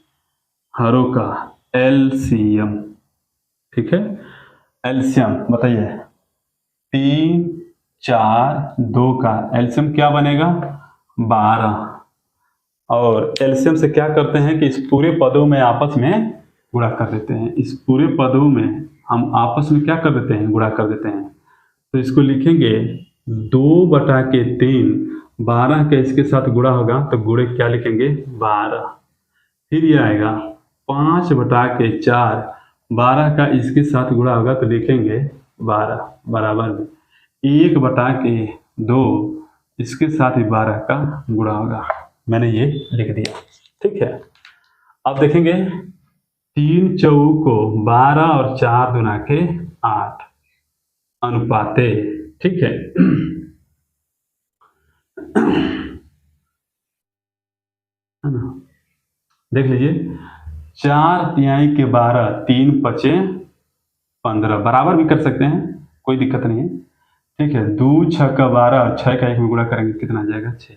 हरों का एलसीएम। ठीक है, एलसीएम बताइए, 3, 4, 2 का एलसीएम क्या बनेगा? 12। और एलसीएम से क्या करते हैं कि इस पूरे पदों में आपस में गुणा कर देते हैं। इस पूरे पदों में हम आपस में क्या कर देते हैं? गुणा कर देते हैं। तो इसको लिखेंगे 2/3, 12 का इसके साथ गुणा होगा तो गुणे क्या लिखेंगे? 12। फिर ये आएगा 5/4, 12 का इसके साथ गुणा होगा तो लिखेंगे 12 बराबर में 1/2, इसके साथ ही 12 का गुणा होगा। मैंने ये लिख दिया। ठीक है, अब देखेंगे 3 चौको 12 और 4 दूना के 8 अनुपाते, ठीक है। देख लीजिए 4 तिहाई के 12, 3 पचे 15, बराबर भी कर सकते हैं, कोई दिक्कत नहीं है, ठीक है। 2 6 का 12 और 6 का 1 में गुणा करेंगे कितना आ जाएगा 6।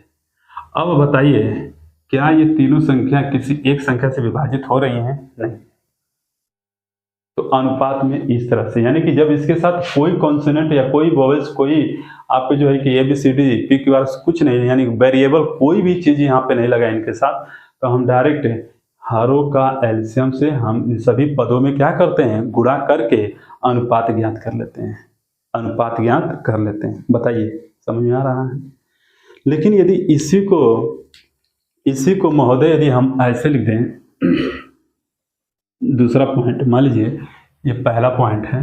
अब बताइए क्या ये तीनों संख्या किसी एक संख्या से विभाजित हो रही हैं? नहीं। तो अनुपात में इस तरह से, यानी कि जब इसके साथ कोई कॉन्सोनेंट या कोई वोवेल्स, कोई आपके जो है कि ABCD PQR कुछ नहीं, यानी वेरिएबल कोई भी चीज यहाँ पे नहीं लगा इनके साथ, तो हम डायरेक्ट हरों का एलसीएम से हम इन सभी पदों में क्या करते हैं, गुणा करके अनुपात ज्ञात कर लेते हैं, अनुपात ज्ञात कर लेते हैं। बताइए समझ में आ रहा है? लेकिन यदि इसी को महोदय यदि हम ऐसे लिख दें, दूसरा पॉइंट मान लीजिए ये पहला पॉइंट है,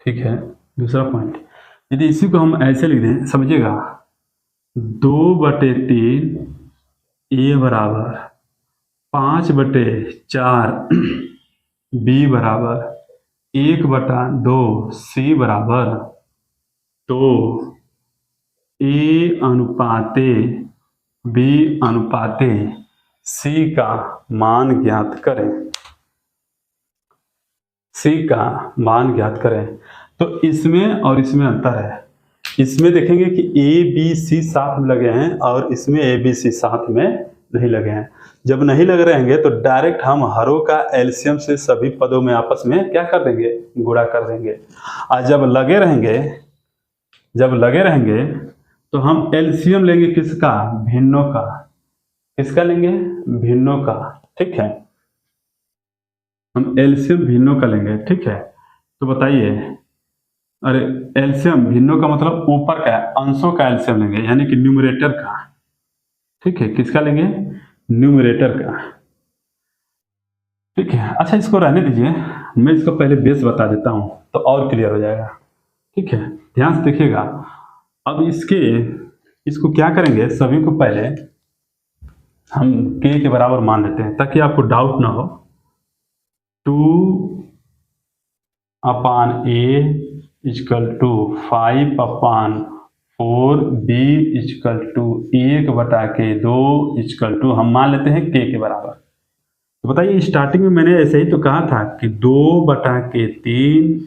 ठीक है, दूसरा पॉइंट यदि इसी को हम ऐसे लिख दें, समझिएगा 2/3 A बराबर 5/4 B बराबर 1/2 C बराबर, तो A अनुपाते B अनुपाते C का मान ज्ञात करें, C का मान ज्ञात करें। तो इसमें और इसमें अंतर है, इसमें देखेंगे कि ABC साथ में लगे हैं और इसमें ABC साथ में नहीं लगे हैं। जब नहीं लग रहेंगे तो डायरेक्ट हम हरों का एलसीएम से सभी पदों में आपस में क्या कर देंगे, गुणा कर देंगे। और जब लगे रहेंगे तो हम एलसीएम लेंगे किसका, भिन्नों का। किसका लेंगे, भिन्नों का, ठीक है। हम एलसीएम भिन्नों का लेंगे, ठीक है। तो बताइए, अरे एलसीएम भिन्नों का मतलब ऊपर का है, अंशों का एलसीएम लेंगे, यानी कि न्यूमरेटर का, ठीक है। किसका लेंगे, न्यूमरेटर का, ठीक है। अच्छा इसको रहने दीजिए, मैं इसको पहले बेस बता देता हूं तो और क्लियर हो जाएगा, ठीक है। ध्यान से देखिएगा। अब इसको क्या करेंगे, सभी को पहले हम k के बराबर मान लेते हैं ताकि आपको डाउट ना हो। 2/a equal to 5/4 b equal to 1/2 equal to हम मान लेते हैं k के बराबर। तो बताइए स्टार्टिंग में मैंने ऐसे ही तो कहा था कि 2/3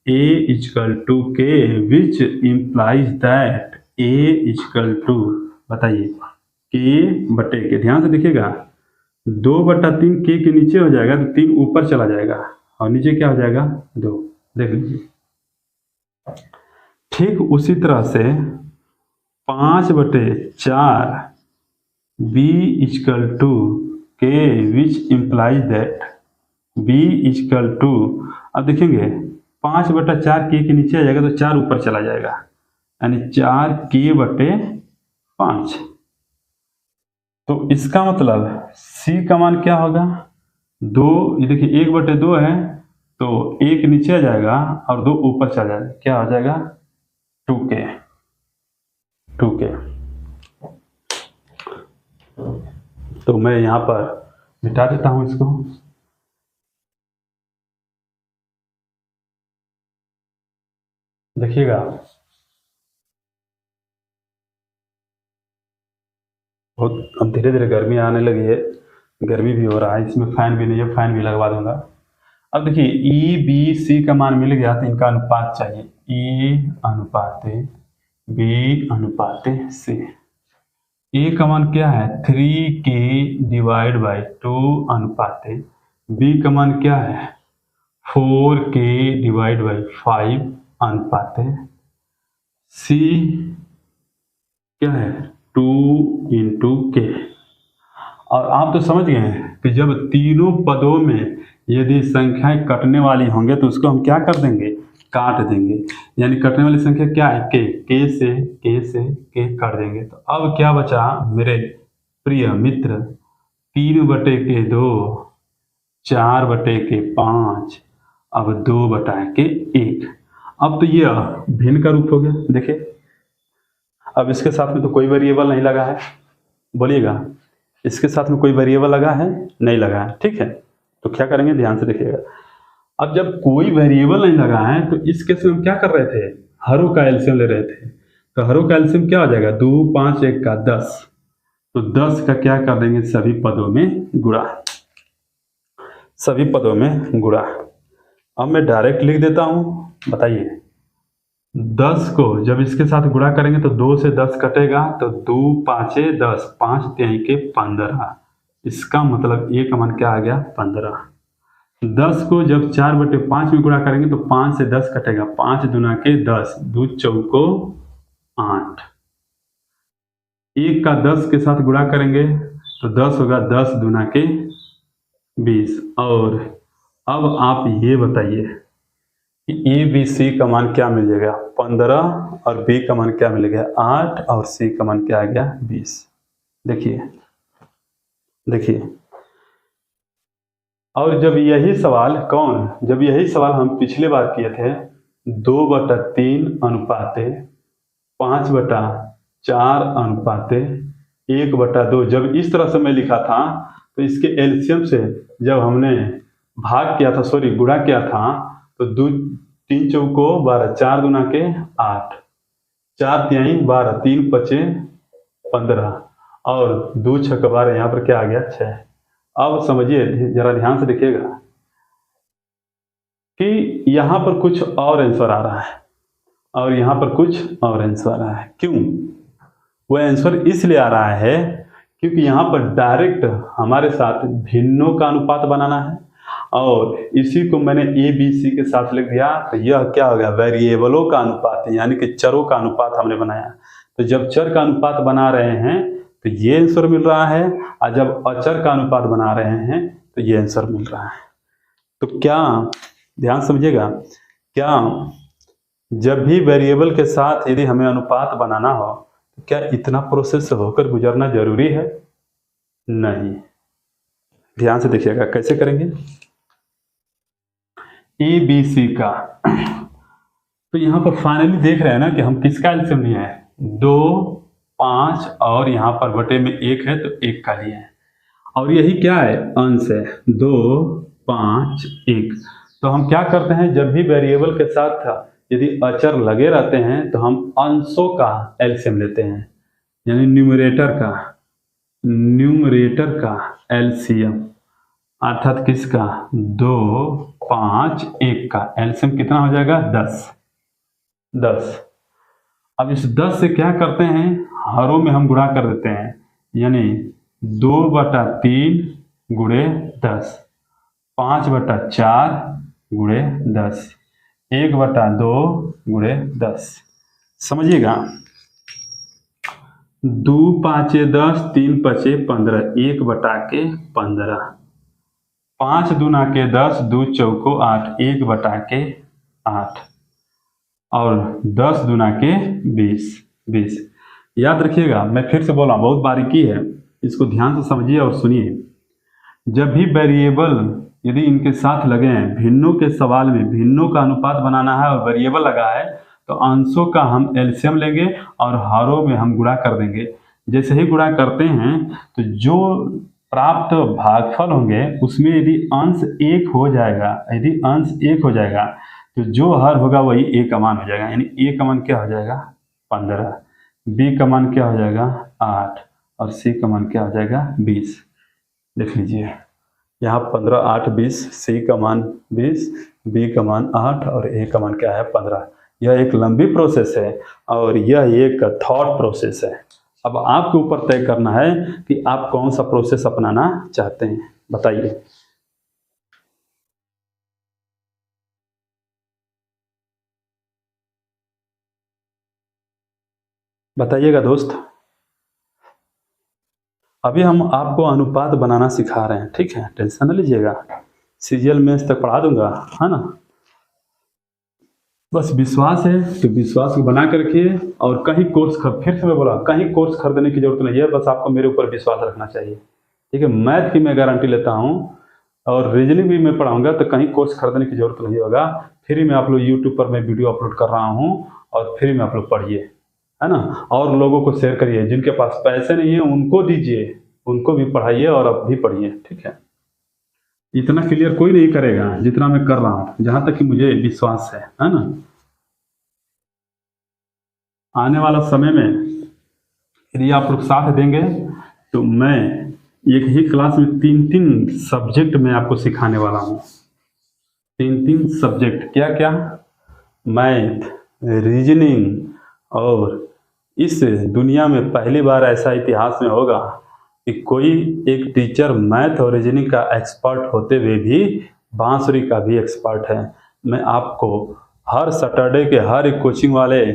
a equal to k which implies that a equal to, बताइए k/k, ध्यान से देखिएगा 2/3 k के नीचे हो जाएगा तो 3 ऊपर चला जाएगा और नीचे क्या हो जाएगा 2, देख लीजिए। ठीक उसी तरह से 5/4 b equal to k which implies that b equal to, अब देखेंगे 5/4 k के नीचे आ जाएगा तो 4 ऊपर चला जाएगा, यानी 4k/5। तो इसका मतलब c का मान क्या होगा 2, ये देखिए 1/2 है तो 1 नीचे आ जाएगा और 2 ऊपर चला जाएगा, क्या हो जाएगा 2k। तो मैं यहाँ पर मिटा देता हूँ इसको। देखिएगा बहुत अब धीरे धीरे गर्मी आने लगी है, गर्मी भी हो रहा है, इसमें फैन भी नहीं है, फैन भी लगवा दूंगा। अब देखिए ई बी सी का मान मिल गया तो इनका अनुपात चाहिए, ई अनुपाते बी अनुपाते सी। ए का मान क्या है 3k डिवाइड बाई 2 अनुपाते, बी का मान क्या है 4k डिवाइड बाई 5 अनुपाते, सी क्या है 2 इंटू के। और आप तो समझ गए हैं कि जब तीनों पदों में यदि संख्याएं कटने वाली होंगे तो उसको हम क्या कर देंगे, काट देंगे, यानी कटने वाली संख्या क्या है के से के काट देंगे। तो अब क्या बचा मेरे प्रिय मित्र, 3/2, 4/5, अब 2/1। अब तो ये भिन्न का रूप हो गया। देखिए अब इसके साथ में तो कोई वेरिएबल नहीं लगा है, बोलिएगा इसके साथ में कोई वेरिएबल लगा है? नहीं लगा है, ठीक है। तो क्या करेंगे, ध्यान से देखिएगा। अब जब कोई वेरिएबल नहीं लगा है तो इस केस में हम क्या कर रहे थे, हरों का एलसीएम ले रहे थे। तो हरों का एलसीएम क्या हो जाएगा, 2 5 1 का 10। तो 10 का क्या कर देंगे, सभी पदों में गुणा, सभी पदों में गुणा। अब मैं डायरेक्ट लिख देता हूं, बताइए। 10 को जब इसके साथ गुणा करेंगे तो 2 से 10 कटेगा, तो 2 5 10, 5 3 के 15। इसका मतलब ए का मान क्या आ गया, 15। 10 को जब 4/5 में गुणा करेंगे तो 5 से 10 कटेगा, 5 दूना के 10, 2 चौको 8। 1 का 10 के साथ गुणा करेंगे तो 10 होगा, 10 दूना के 20। और अब आप ये बताइए कि ए बी सी का मान क्या मिलेगा, 15, और बी का मान क्या मिलेगा, 8, और सी का मान क्या आ गया, 20। देखिए देखिए। और जब यही सवाल जब यही सवाल हम पिछले बार किए थे, 2/3 अनुपाते 5/4 अनुपाते 1/2, जब इस तरह से मैं लिखा था तो इसके एलसीएम से जब हमने भाग किया था, सॉरी गुणा किया था, तो 2 3 चौको 12, 4 दूना के 8, 4 तिहाई 12, 3 पचे 15, और 2 6 12, यहाँ पर क्या आ गया, 6। अब समझिए, जरा ध्यान से देखिएगा कि यहाँ पर कुछ और आंसर आ रहा है और यहाँ पर कुछ और आंसर आ रहा है। क्यों? वह आंसर इसलिए आ रहा है क्योंकि यहाँ पर डायरेक्ट हमारे साथ भिन्नों का अनुपात बनाना है, और इसी को मैंने ए बी सी के साथ लिख दिया। तो यह क्या हो गया, वेरिएबलों का अनुपात, यानी कि चरों का अनुपात हमने बनाया। तो जब चर का अनुपात बना रहे हैं तो ये आंसर मिल रहा है, और जब अचर का अनुपात बना रहे हैं तो ये आंसर मिल रहा है। तो क्या, ध्यान समझिएगा, क्या जब भी वेरिएबल के साथ यदि हमें अनुपात बनाना हो तो क्या इतना प्रोसेस होकर गुजरना जरूरी है? नहीं। ध्यान से देखिएगा कैसे करेंगे। ए बी सी का, तो यहाँ पर फाइनली देख रहे हैं ना कि हम किसका एलसीएम लिए हैं, 2 5, और यहाँ पर बटे में 1 है तो 1 का लिए हैं, और यही क्या है, अंश है, 2 5 1। तो हम क्या करते हैं, जब भी वेरिएबल के साथ यदि अचर लगे रहते हैं तो हम अंशों का एलसीएम लेते हैं, यानी न्यूमरेटर का एलसीएम, अर्थात किसका, 2 5 1 का एलसीएम कितना हो जाएगा, 10। अब इस 10 से क्या करते हैं, हरों में हम गुणा कर देते हैं, यानी 2/3 गुणे 10, 5/4 गुणे 10, 1/2 गुणे 10। समझिएगा, 2 5 10, 3 5 15, 1/15, 5 दूना के 10, 2 चौको 8, 1/8, और 10 दूना के 20। याद रखिएगा, मैं फिर से बोल रहा हूँ, बहुत बारीकी है, इसको ध्यान से समझिए और सुनिए। जब भी वेरिएबल यदि इनके साथ लगे हैं, भिन्नों के सवाल में भिन्नों का अनुपात बनाना है और वेरिएबल लगा है, तो अंशों का हम एलसीएम लेंगे और हरों में हम गुणा कर देंगे। जैसे ही गुणा करते हैं तो जो प्राप्त भागफल होंगे उसमें यदि अंश 1 हो जाएगा, तो जो हर होगा वही ए का मान हो जाएगा, यानी ए का मान क्या हो जाएगा, 15, बी का मान क्या हो जाएगा, 8, और सी का मान क्या हो जाएगा, 20। देख लीजिए, यहाँ 15 8 20, सी का मान 20, बी का मान 8, और ए का मान क्या है, 15। यह एक लंबी प्रोसेस है और यह एक थॉट प्रोसेस है। अब आपके ऊपर तय करना है कि आप कौन सा प्रोसेस अपनाना चाहते हैं, बताइए। बताइएगा दोस्त। अभी हम आपको अनुपात बनाना सिखा रहे हैं, ठीक है, टेंशन न लीजिएगा, सीजीएल मेंस तक पढ़ा दूंगा, है ना। बस विश्वास है तो विश्वास को बना कर रखिए, और कहीं कोर्स फिर से मैं बोला, कहीं कोर्स खरीदने की जरूरत नहीं है, बस आपको मेरे ऊपर विश्वास रखना चाहिए, ठीक है। मैथ की मैं गारंटी लेता हूँ, और रीजनिंग भी मैं पढ़ाऊंगा, तो कहीं कोर्स खरीदने की जरूरत नहीं होगा। फ्री में आप लोग यूट्यूब पर मैं वीडियो अपलोड कर रहा हूँ, और फ्री में आप लोग पढ़िए, है ना। और लोगों को शेयर करिए, जिनके पास पैसे नहीं है उनको दीजिए, उनको भी पढ़ाइए और अब भी पढ़िए, ठीक है। इतना क्लियर कोई नहीं करेगा जितना मैं कर रहा हूँ, जहाँ तक कि मुझे विश्वास है ना। आने वाला समय में यदि आप लोग साथ देंगे तो मैं एक ही क्लास में 3 सब्जेक्ट में आपको सिखाने वाला हूँ। 3 सब्जेक्ट क्या क्या? मैथ, रीजनिंग, और इस दुनिया में पहली बार ऐसा इतिहास में होगा कि कोई एक टीचर मैथ और रीजनिंग का एक्सपर्ट होते हुए भी बांसुरी का भी एक्सपर्ट है। मैं आपको हर सैटरडे के, हर एक कोचिंग वाले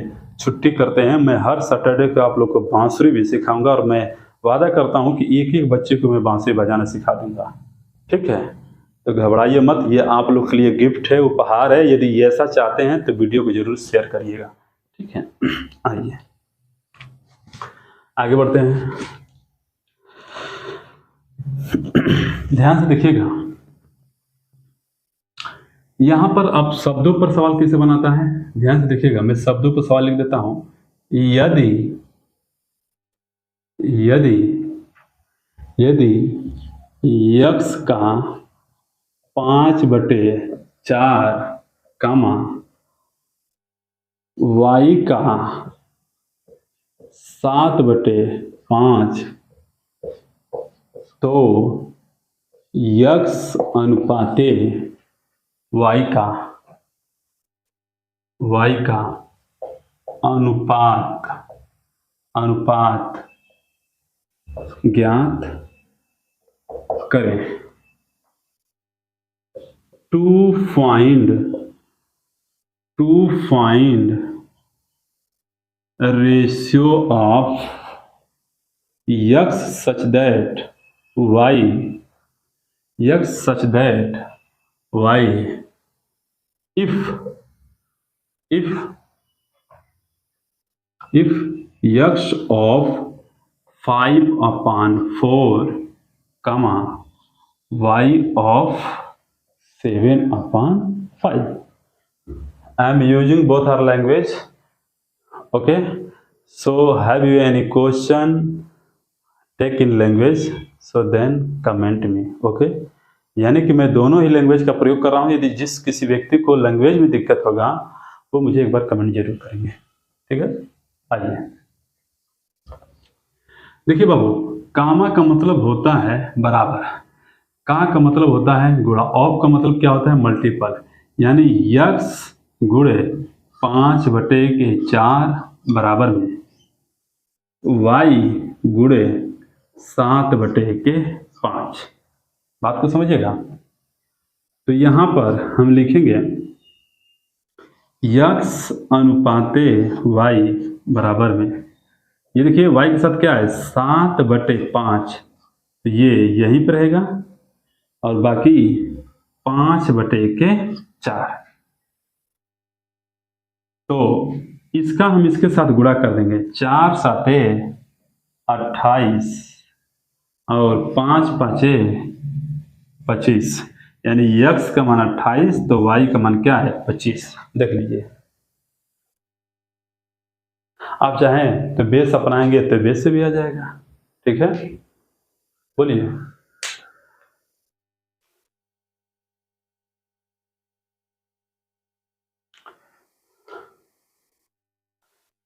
छुट्टी करते हैं, मैं हर सैटरडे को आप लोग को बांसुरी भी सिखाऊंगा और मैं वादा करता हूं कि एक एक बच्चे को मैं बांसुरी बजाना सिखा दूंगा, ठीक है। तो घबराइए मत, ये आप लोग के लिए गिफ्ट है, उपहार है। यदि ये ऐसा चाहते हैं तो वीडियो को जरूर शेयर करिएगा, ठीक है। आइए आगे बढ़ते हैं। ध्यान से देखिएगा, यहां पर आप शब्दों पर सवाल कैसे बनाता है, ध्यान से देखिएगा। मैं शब्दों पर सवाल लिख देता हूं। यदि यदि यदि x का 5/4 कामा y का 7/5 तो x अनुपाते y का अनुपात ज्ञात करें। To find ratio of x such that y if x of 5/4 comma y of 7/5. I am using both our language. Okay, so have you any question take in language, so then comment me. Okay, यानी कि मैं दोनों ही language का प्रयोग कर रहा हूँ। यदि जिस किसी व्यक्ति को लैंग्वेज में दिक्कत होगा वो मुझे एक बार कमेंट जरूर करेंगे, ठीक है। आइए देखिए बाबू, कामा का मतलब होता है बराबर, का मतलब होता है गुणा, ऑफ का मतलब क्या होता है मल्टीपल, यानी x गुणे 5/4 बराबर में y गुणे 7/5। बात को समझिएगा। तो यहां पर हम लिखेंगे x अनुपाते y बराबर में, ये देखिए y के साथ क्या है 7/5, तो ये यहीं पर रहेगा और बाकी 5/4। तो इसका हम इसके साथ गुणा कर देंगे, 4 7 28 और 5 5 25, यानी x का मान 28 तो y का मान क्या है 25। देख लीजिए, आप चाहें तो बेस अपनाएंगे तो बेस से भी आ जाएगा, ठीक है। बोलिए।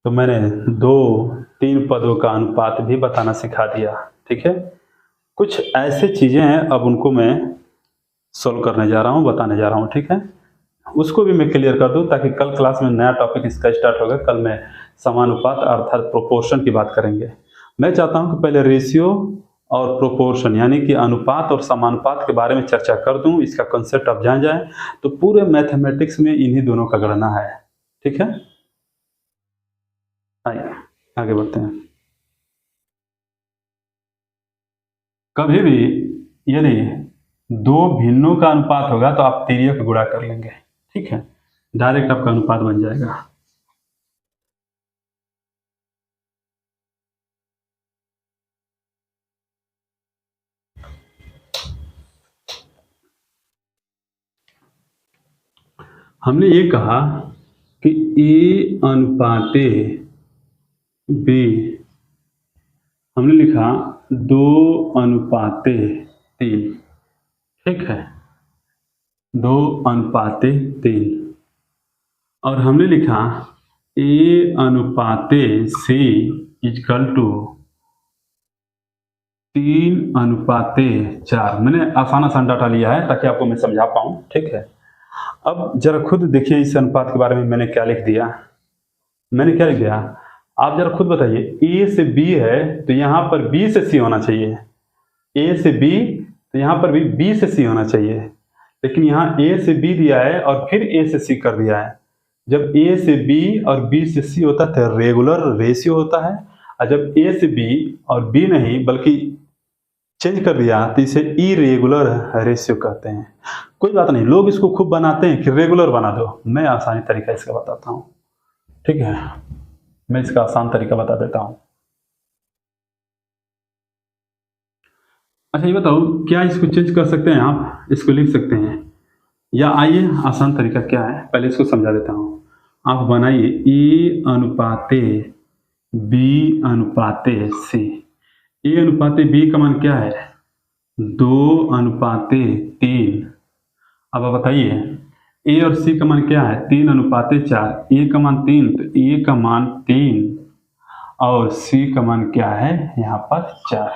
तो मैंने 2-3 पदों का अनुपात भी बताना सिखा दिया, ठीक है। कुछ ऐसे चीजें हैं, अब उनको मैं सोल्व करने जा रहा हूँ, बताने जा रहा हूँ, ठीक है। उसको भी मैं क्लियर कर दूं ताकि कल क्लास में नया टॉपिक इसका स्टार्ट होगा। कल मैं समानुपात अर्थात प्रोपोर्शन की बात करेंगे। मैं चाहता हूं कि पहले रेशियो और प्रोपोर्शन यानी कि अनुपात और समानुपात के बारे में चर्चा कर दूं, इसका कंसेप्ट अब जान जाए। तो पूरे मैथमेटिक्स में इन्हीं दोनों का गणना है, ठीक है। आइए आगे बढ़ते हैं। कभी भी यदि 2 भिन्नों का अनुपात होगा तो आप तिर्यक गुणा कर लेंगे, ठीक है, डायरेक्ट आपका अनुपात बन जाएगा। हमने ये कहा कि A अनुपाते B, हमने लिखा 2:3, ठीक है, 2:3। और हमने लिखा A/C इक्वल टू 3:4। मैंने आसान डाटा लिया है ताकि आपको मैं समझा पाऊँ, ठीक है। अब जरा खुद देखिए इस अनुपात के बारे में मैंने क्या लिख दिया। आप जरा खुद बताइए, A से B है तो यहाँ पर B से C होना चाहिए, A से B तो यहाँ पर भी B से C होना चाहिए, लेकिन यहाँ A से B दिया है और फिर A से C कर दिया है। जब A से B और B से C होता है तो रेगुलर रेशियो होता है, और जब A से B और B नहीं बल्कि चेंज कर दिया तो इसे इरेगुलर रेशियो कहते हैं। कोई बात नहीं, लोग इसको खूब बनाते हैं कि रेगुलर बना दो, मैं आसानी तरीका इसका बताता हूँ, ठीक है। मैं इसका आसान तरीका बता देता हूँ। अच्छा ये बताओ, क्या इसको चेंज कर सकते हैं आप? इसको लिख सकते हैं, या आइए आसान तरीका क्या है पहले इसको समझा देता हूँ। आप बनाइए A/B/C। A/B का मान क्या है? 2:3। अब आप बताइए A और C का मान क्या है? 3:4। A का मान 3 तो A का मान 3 और C का मान क्या है यहाँ पर 4।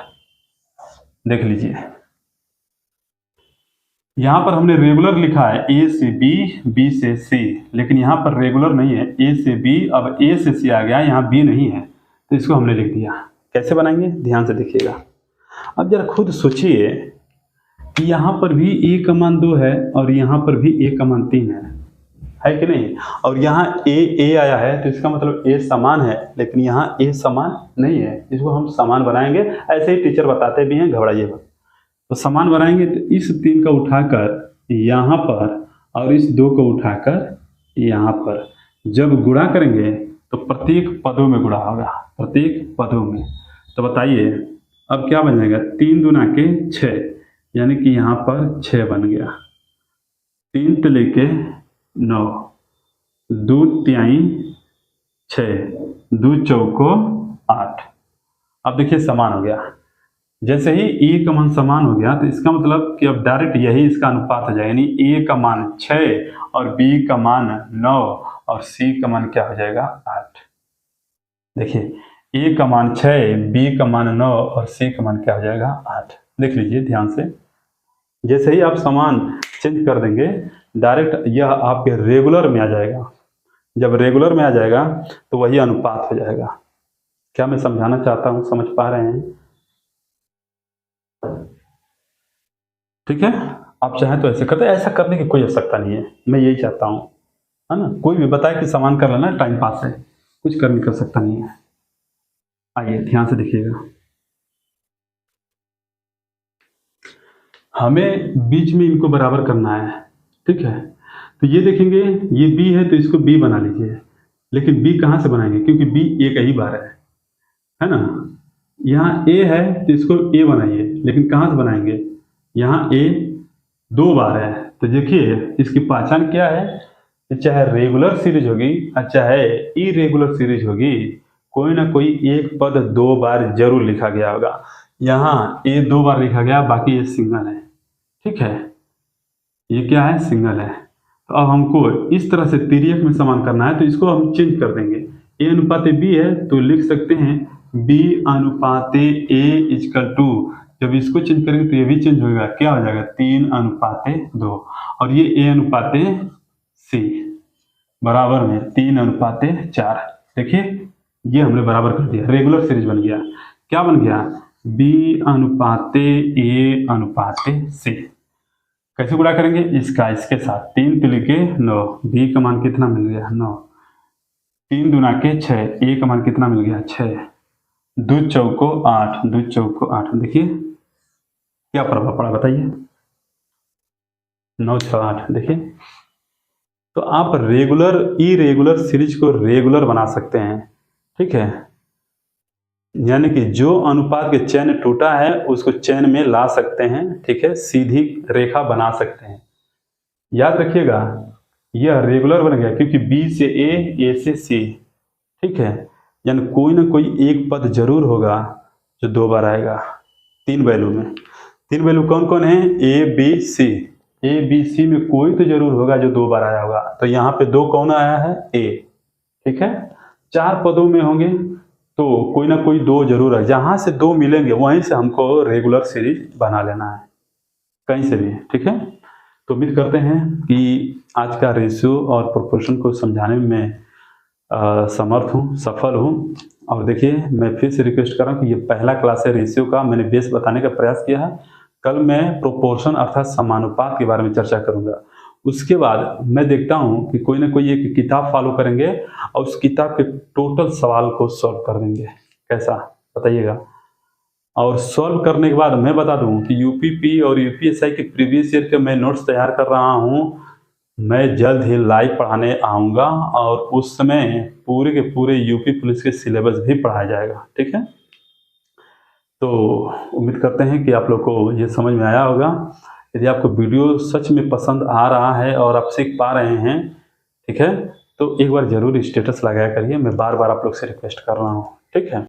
देख लीजिए, यहाँ पर हमने रेगुलर लिखा है A से B, B से C, लेकिन यहाँ पर रेगुलर नहीं है, A से B, अब A से C आ गया, यहाँ B नहीं है तो इसको हमने लिख दिया। कैसे बनाएंगे ध्यान से देखिएगा। अब जरा खुद सोचिए कि यहाँ पर भी A का मान 2 है और यहाँ पर भी A का मान 3 है कि नहीं? और यहाँ A आया है तो इसका मतलब A समान है, लेकिन यहाँ A समान नहीं है। इसको हम समान बनाएंगे, ऐसे ही टीचर बताते भी हैं, घबराइए मत। तो समान बनाएंगे तो इस 3 का उठाकर यहाँ पर और इस 2 को उठाकर यहाँ पर जब गुणा करेंगे तो प्रत्येक पदों में गुणा होगा, प्रत्येक पदों में। तो बताइए अब क्या बन जाएगा? 3 दूना के 6, यानी कि यहाँ पर 6 बन गया। 3 से लेके 9, 2 तिहाई 6, 2 चौको 8। अब देखिए समान हो गया। जैसे ही A का मान समान हो गया तो इसका मतलब कि अब डायरेक्ट यही इसका अनुपात हो जाएगा, यानी A का मान 6 और B का मान 9 और C का मान क्या हो जाएगा? 8। देखिए A का मान 6, B का मान 9 और C का मान क्या हो जाएगा? 8। देख लीजिए ध्यान से, जैसे ही आप समान चेंज कर देंगे डायरेक्ट यह आपके रेगुलर में आ जाएगा। जब रेगुलर में आ जाएगा तो वही अनुपात हो जाएगा। क्या मैं समझाना चाहता हूँ, समझ पा रहे हैं? ठीक है, आप चाहें तो ऐसे करते, ऐसा करने की कोई आवश्यकता नहीं है, मैं यही चाहता हूँ, है ना। कोई भी बताए कि समान कर लेना टाइम पास है, कुछ कर नहीं कर सकता नहीं है। आइए ध्यान से देखिएगा, हमें बीच में इनको बराबर करना है, ठीक है। तो ये देखेंगे ये B है तो इसको B बना लीजिए, लेकिन B कहाँ से बनाएंगे क्योंकि B एक ही बार है ना। यहाँ A है तो इसको A बनाइए, लेकिन कहाँ से बनाएंगे? यहाँ A 2 बार है तो देखिए इसकी पहचान क्या है, चाहे रेगुलर सीरीज होगी चाहे इरेगुलर सीरीज होगी, कोई ना कोई एक पद 2 बार जरूर लिखा गया होगा। यहाँ A 2 बार लिखा गया, बाकी ये सिंगल है, ठीक है, ये क्या है? सिंगल है। तो अब हमको इस तरह से तिर्यक में समान करना है तो इसको हम चेंज कर देंगे। A/B है तो लिख सकते हैं B/A इक्वल टू, जब इसको चेंज करेंगे तो ये भी चेंज होगा, क्या हो जाएगा? 3/2। और ये A/C बराबर में 3/4। देखिए ये हमने बराबर कर दिया, रेगुलर सीरीज बन गया। क्या बन गया? B/A/C। कैसे गुणा करेंगे? इसका इसके साथ 3 पे लेके 9, B का मान कितना मिल गया? 9। 3 दूना के 6, A का मान कितना मिल गया? 6। 2 चौको 8, 2 चौको 8। देखिए क्या प्रभाव पड़ा बताइए? 9 6 8। देखिए तो आप रेगुलर इरेगुलर सीरीज को रेगुलर बना सकते हैं, ठीक है, यानी कि जो अनुपात के चैन टूटा है उसको चैन में ला सकते हैं, ठीक है, सीधी रेखा बना सकते हैं। याद रखिएगा यह रेगुलर बन गया क्योंकि B से A से C, ठीक है, यानी कोई ना कोई एक पद जरूर होगा जो 2 बार आएगा। 3 वैल्यू में। 3 वैल्यू कौन कौन है? A B C. A B C में कोई तो जरूर होगा जो 2 बार आया होगा, तो यहाँ पे 2 कौन आया है? ए। ठीक है, 4 पदों में होंगे तो कोई ना कोई 2 जरूर है, जहां से 2 मिलेंगे वहीं से हमको रेगुलर सीरीज बना लेना है, कहीं से भी। ठीक है, तो उम्मीद करते हैं कि आज का रेशियो और प्रोपोर्शन को समझाने में समर्थ हूँ, सफल हूँ। और देखिए, मैं फिर से रिक्वेस्ट कर रहा हूँ कि ये पहला क्लास है रेशियो का, मैंने बेस बताने का प्रयास किया है। कल मैं प्रोपोर्शन अर्थात समानुपात के बारे में चर्चा करूंगा। उसके बाद मैं देखता हूँ कि कोई ना कोई एक किताब फॉलो करेंगे और उस किताब के टोटल सवाल को सॉल्व कर देंगे। कैसा, बताइएगा। और सॉल्व करने के बाद मैं बता दूं कि यूपीपी और यूपीएसआई के प्रीवियस ईयर के मैं नोट्स तैयार कर रहा हूं। मैं जल्द ही लाइव पढ़ाने आऊँगा और उस समय पूरे के पूरे यूपी पुलिस के सिलेबस भी पढ़ाया जाएगा। ठीक है, तो उम्मीद करते हैं कि आप लोग को ये समझ में आया होगा। यदि आपको वीडियो सच में पसंद आ रहा है और आप सीख पा रहे हैं, ठीक है, तो एक बार ज़रूर स्टेटस लगाया करिए। मैं बार बार आप लोग से रिक्वेस्ट कर रहा हूँ। ठीक है।